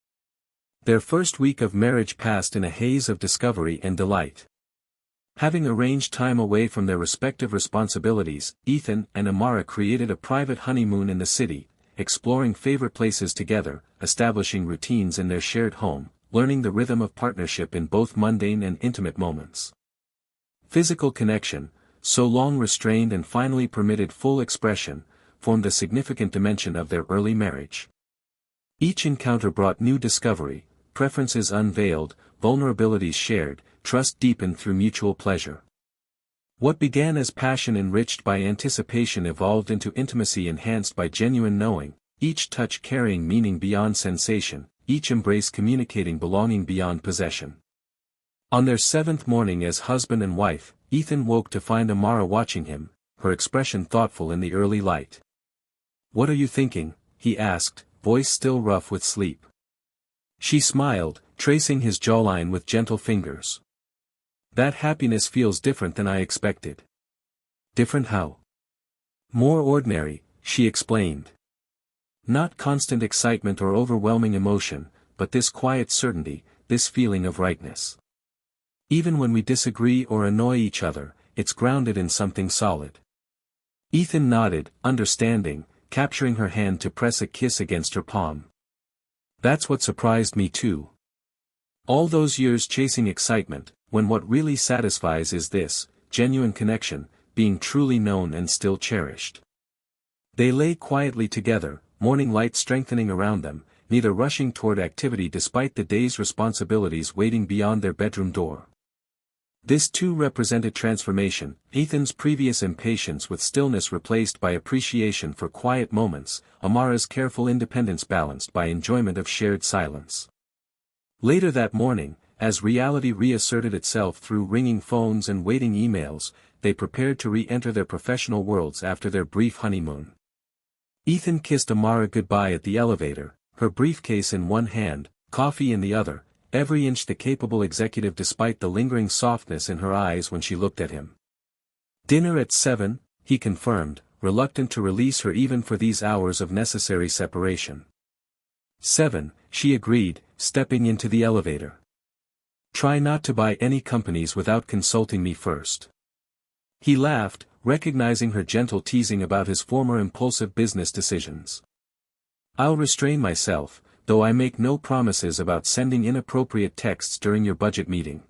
Their first week of marriage passed in a haze of discovery and delight. Having arranged time away from their respective responsibilities, Ethan and Amara created a private honeymoon in the city, exploring favorite places together, establishing routines in their shared home, learning the rhythm of partnership in both mundane and intimate moments. Physical connection, so long restrained and finally permitted full expression, formed a significant dimension of their early marriage. Each encounter brought new discovery, preferences unveiled, vulnerabilities shared, trust deepened through mutual pleasure. What began as passion enriched by anticipation evolved into intimacy enhanced by genuine knowing, each touch carrying meaning beyond sensation, each embrace communicating belonging beyond possession. On their 7th morning as husband and wife, Ethan woke to find Amara watching him, her expression thoughtful in the early light. "What are you thinking?" he asked, voice still rough with sleep. She smiled, tracing his jawline with gentle fingers. "That happiness feels different than I expected." "Different how?" "More ordinary," she explained. "Not constant excitement or overwhelming emotion, but this quiet certainty, this feeling of rightness. Even when we disagree or annoy each other, it's grounded in something solid." Ethan nodded, understanding, capturing her hand to press a kiss against her palm. "That's what surprised me too. All those years chasing excitement, when what really satisfies is this, genuine connection, being truly known and still cherished." They lay quietly together, morning light strengthening around them, neither rushing toward activity despite the day's responsibilities waiting beyond their bedroom door. This too represented transformation, Ethan's previous impatience with stillness replaced by appreciation for quiet moments, Amara's careful independence balanced by enjoyment of shared silence. Later that morning, as reality reasserted itself through ringing phones and waiting emails, they prepared to re-enter their professional worlds after their brief honeymoon. Ethan kissed Amara goodbye at the elevator, her briefcase in one hand, coffee in the other, every inch the capable executive despite the lingering softness in her eyes when she looked at him. "Dinner at 7, he confirmed, reluctant to release her even for these hours of necessary separation. 7, she agreed, stepping into the elevator. "Try not to buy any companies without consulting me first." He laughed, recognizing her gentle teasing about his former impulsive business decisions. "I'll restrain myself, though I make no promises about sending inappropriate texts during your budget meeting."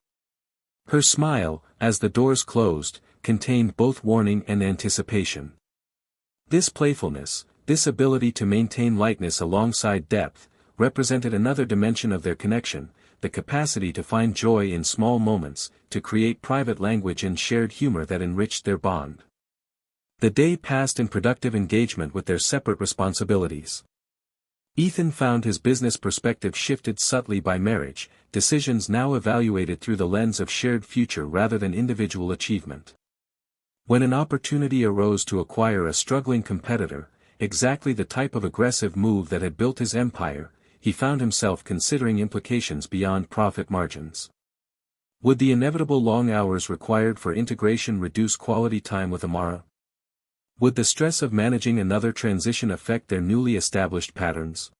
Her smile, as the doors closed, contained both warning and anticipation. This playfulness, this ability to maintain lightness alongside depth, represented another dimension of their connection, the capacity to find joy in small moments, to create private language and shared humor that enriched their bond. The day passed in productive engagement with their separate responsibilities. Ethan found his business perspective shifted subtly by marriage, decisions now evaluated through the lens of shared future rather than individual achievement. When an opportunity arose to acquire a struggling competitor, exactly the type of aggressive move that had built his empire, he found himself considering implications beyond profit margins. Would the inevitable long hours required for integration reduce quality time with Amara? Would the stress of managing another transition affect their newly established patterns?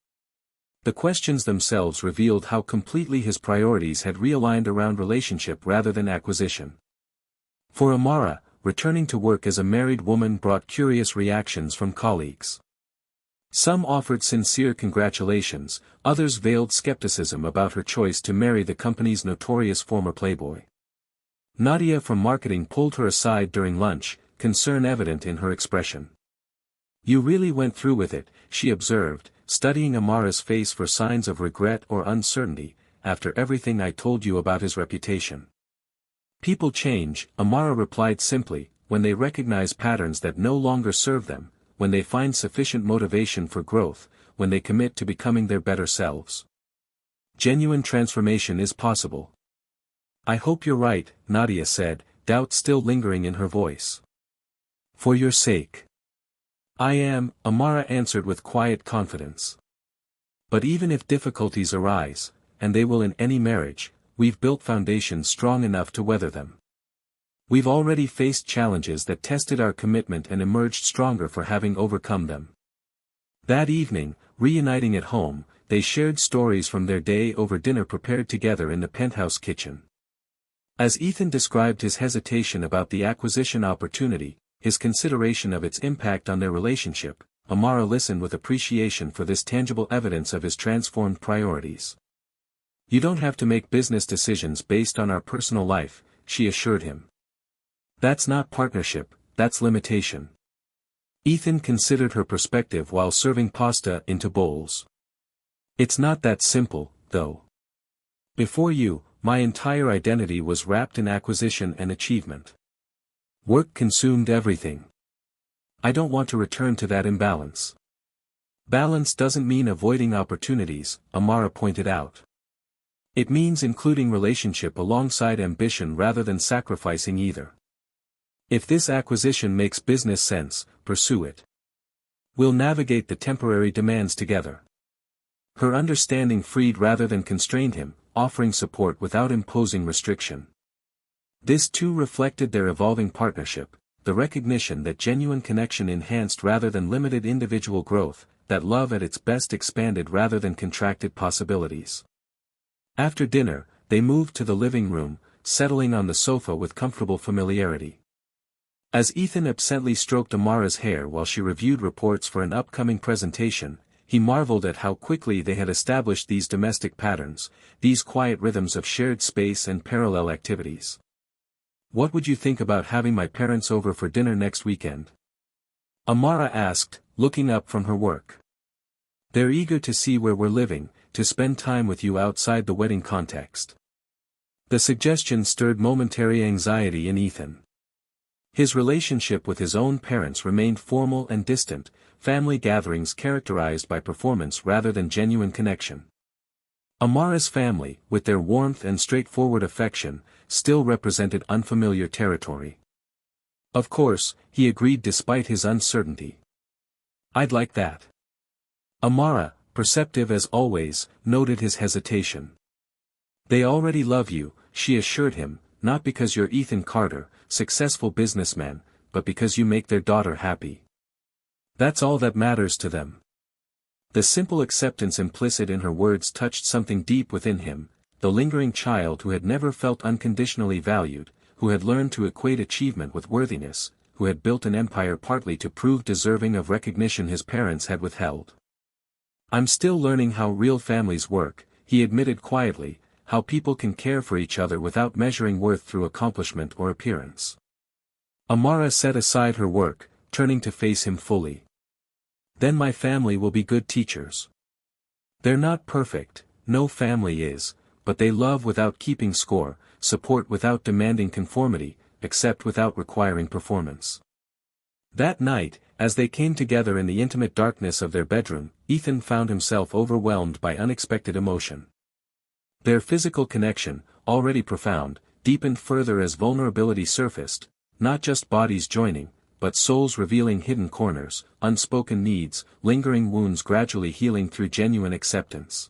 The questions themselves revealed how completely his priorities had realigned around relationship rather than acquisition. For Amara, returning to work as a married woman brought curious reactions from colleagues. Some offered sincere congratulations, others veiled skepticism about her choice to marry the company's notorious former playboy. Nadia from marketing pulled her aside during lunch, concern evident in her expression. "You really went through with it," she observed, studying Amara's face for signs of regret or uncertainty, "after everything I told you about his reputation." "People change," Amara replied simply, "when they recognize patterns that no longer serve them, when they find sufficient motivation for growth, when they commit to becoming their better selves. Genuine transformation is possible." "I hope you're right," Nadia said, doubt still lingering in her voice. "For your sake." "I am," Amara answered with quiet confidence. "But even if difficulties arise, and they will in any marriage, we've built foundations strong enough to weather them. We've already faced challenges that tested our commitment and emerged stronger for having overcome them." That evening, reuniting at home, they shared stories from their day over dinner prepared together in the penthouse kitchen. As Ethan described his hesitation about the acquisition opportunity, his consideration of its impact on their relationship, Amara listened with appreciation for this tangible evidence of his transformed priorities. "You don't have to make business decisions based on our personal life," she assured him. "That's not partnership, that's limitation." Ethan considered her perspective while serving pasta into bowls. "It's not that simple, though. Before you, my entire identity was wrapped in acquisition and achievement. Work consumed everything. I don't want to return to that imbalance." "Balance doesn't mean avoiding opportunities," Amara pointed out. "It means including relationship alongside ambition rather than sacrificing either. If this acquisition makes business sense, pursue it. We'll navigate the temporary demands together." Her understanding freed rather than constrained him, offering support without imposing restriction. This too reflected their evolving partnership, the recognition that genuine connection enhanced rather than limited individual growth, that love at its best expanded rather than contracted possibilities. After dinner, they moved to the living room, settling on the sofa with comfortable familiarity. As Ethan absently stroked Amara's hair while she reviewed reports for an upcoming presentation, he marveled at how quickly they had established these domestic patterns, these quiet rhythms of shared space and parallel activities. "What would you think about having my parents over for dinner next weekend?" Amara asked, looking up from her work. "They're eager to see where we're living, to spend time with you outside the wedding context." The suggestion stirred momentary anxiety in Ethan. His relationship with his own parents remained formal and distant, family gatherings characterized by performance rather than genuine connection. Amara's family, with their warmth and straightforward affection, still represented unfamiliar territory. "Of course," he agreed despite his uncertainty. "I'd like that." Amara, perceptive as always, noted his hesitation. "They already love you," she assured him, "not because you're Ethan Carter, successful businessman, but because you make their daughter happy. That's all that matters to them." The simple acceptance implicit in her words touched something deep within him, the lingering child who had never felt unconditionally valued, who had learned to equate achievement with worthiness, who had built an empire partly to prove deserving of recognition his parents had withheld. "I'm still learning how real families work," he admitted quietly, "how people can care for each other without measuring worth through accomplishment or appearance." Amara set aside her work, turning to face him fully. "Then my family will be good teachers. They're not perfect, no family is, but they love without keeping score, support without demanding conformity, accept without requiring performance." That night, as they came together in the intimate darkness of their bedroom, Ethan found himself overwhelmed by unexpected emotion. Their physical connection, already profound, deepened further as vulnerability surfaced, not just bodies joining, but souls revealing hidden corners, unspoken needs, lingering wounds gradually healing through genuine acceptance.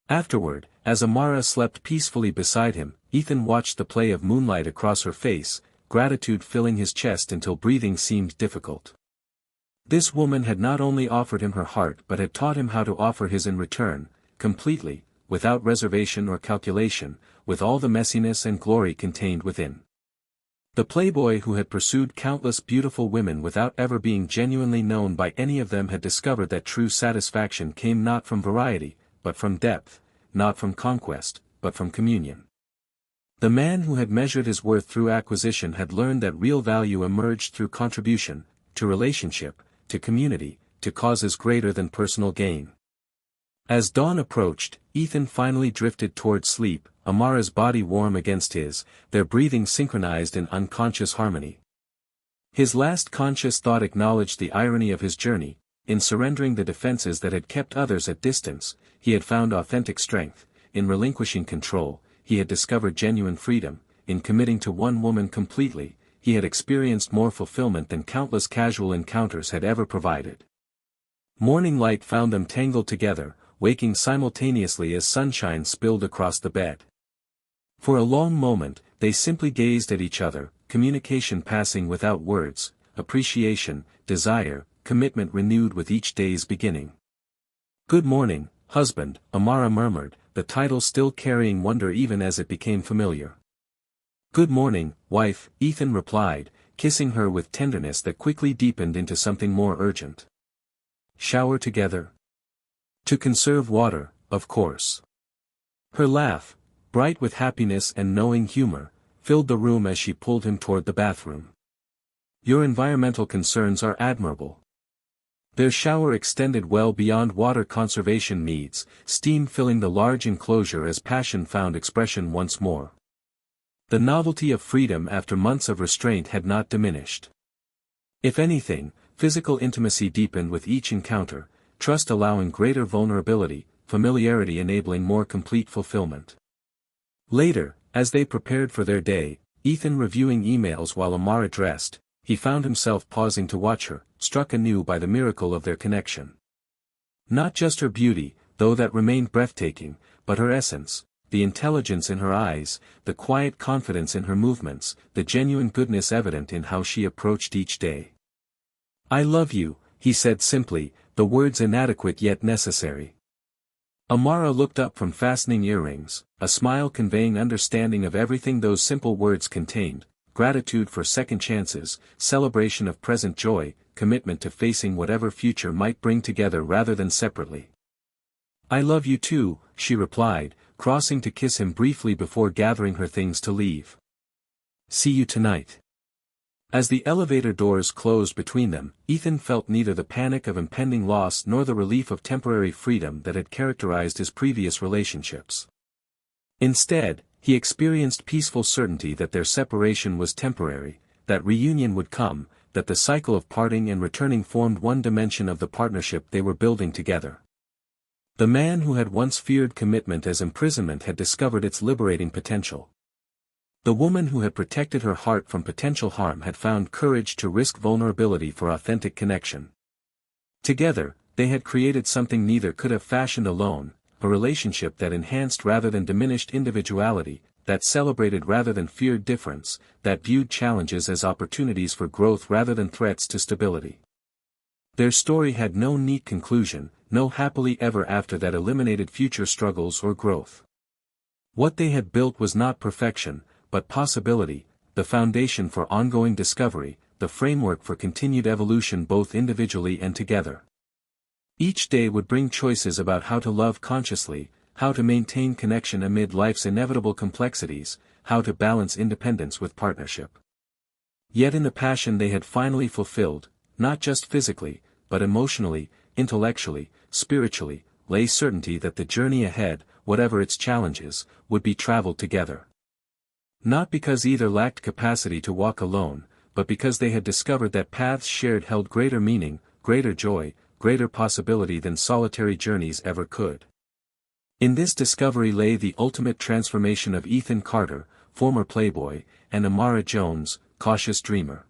Afterward, as Amara slept peacefully beside him, Ethan watched the play of moonlight across her face, gratitude filling his chest until breathing seemed difficult. This woman had not only offered him her heart but had taught him how to offer his in return, completely, without reservation or calculation, with all the messiness and glory contained within. The playboy who had pursued countless beautiful women without ever being genuinely known by any of them had discovered that true satisfaction came not from variety, but from depth, not from conquest, but from communion. The man who had measured his worth through acquisition had learned that real value emerged through contribution, to relationship, to community, to causes greater than personal gain. As dawn approached, Ethan finally drifted toward sleep, Amara's body warm against his, their breathing synchronized in unconscious harmony. His last conscious thought acknowledged the irony of his journey. In surrendering the defenses that had kept others at distance, he had found authentic strength. In relinquishing control, he had discovered genuine freedom. In committing to one woman completely, he had experienced more fulfillment than countless casual encounters had ever provided. Morning light found them tangled together, waking simultaneously as sunshine spilled across the bed. For a long moment, they simply gazed at each other, communication passing without words, appreciation, desire, commitment renewed with each day's beginning. "Good morning, husband," Amara murmured, the title still carrying wonder even as it became familiar. "Good morning, wife," Ethan replied, kissing her with tenderness that quickly deepened into something more urgent. "Shower together?" "To conserve water, of course." Her laugh, bright with happiness and knowing humor, filled the room as she pulled him toward the bathroom. "Your environmental concerns are admirable." Their shower extended well beyond water conservation needs, steam filling the large enclosure as passion found expression once more. The novelty of freedom after months of restraint had not diminished. If anything, physical intimacy deepened with each encounter, trust allowing greater vulnerability, familiarity enabling more complete fulfillment. Later, as they prepared for their day, Ethan reviewing emails while Amara dressed, he found himself pausing to watch her, struck anew by the miracle of their connection. Not just her beauty, though that remained breathtaking, but her essence, the intelligence in her eyes, the quiet confidence in her movements, the genuine goodness evident in how she approached each day. "I love you," he said simply, the words inadequate yet necessary. Amara looked up from fastening earrings, a smile conveying understanding of everything those simple words contained, gratitude for second chances, celebration of present joy, commitment to facing whatever future might bring together rather than separately. "I love you too," she replied, crossing to kiss him briefly before gathering her things to leave. "See you tonight." As the elevator doors closed between them, Ethan felt neither the panic of impending loss nor the relief of temporary freedom that had characterized his previous relationships. Instead, he experienced peaceful certainty that their separation was temporary, that reunion would come, that the cycle of parting and returning formed one dimension of the partnership they were building together. The man who had once feared commitment as imprisonment had discovered its liberating potential. The woman who had protected her heart from potential harm had found courage to risk vulnerability for authentic connection. Together, they had created something neither could have fashioned alone, a relationship that enhanced rather than diminished individuality, that celebrated rather than feared difference, that viewed challenges as opportunities for growth rather than threats to stability. Their story had no neat conclusion, no happily ever after that eliminated future struggles or growth. What they had built was not perfection, but possibility, the foundation for ongoing discovery, the framework for continued evolution both individually and together. Each day would bring choices about how to love consciously, how to maintain connection amid life's inevitable complexities, how to balance independence with partnership. Yet in the passion they had finally fulfilled, not just physically, but emotionally, intellectually, spiritually, lay certainty that the journey ahead, whatever its challenges, would be traveled together. Not because either lacked capacity to walk alone, but because they had discovered that paths shared held greater meaning, greater joy, greater possibility than solitary journeys ever could. In this discovery lay the ultimate transformation of Ethan Carter, former playboy, and Amara Jones, cautious dreamer.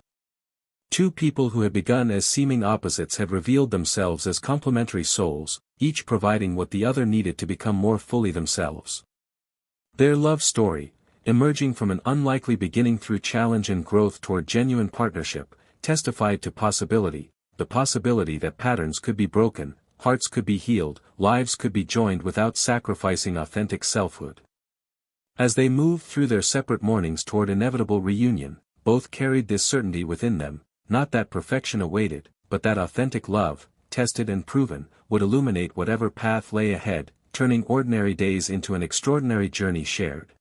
Two people who had begun as seeming opposites had revealed themselves as complementary souls, each providing what the other needed to become more fully themselves. Their love story, emerging from an unlikely beginning through challenge and growth toward genuine partnership, testified to possibility, the possibility that patterns could be broken, hearts could be healed, lives could be joined without sacrificing authentic selfhood. As they moved through their separate mornings toward inevitable reunion, both carried this certainty within them, not that perfection awaited, but that authentic love, tested and proven, would illuminate whatever path lay ahead, turning ordinary days into an extraordinary journey shared.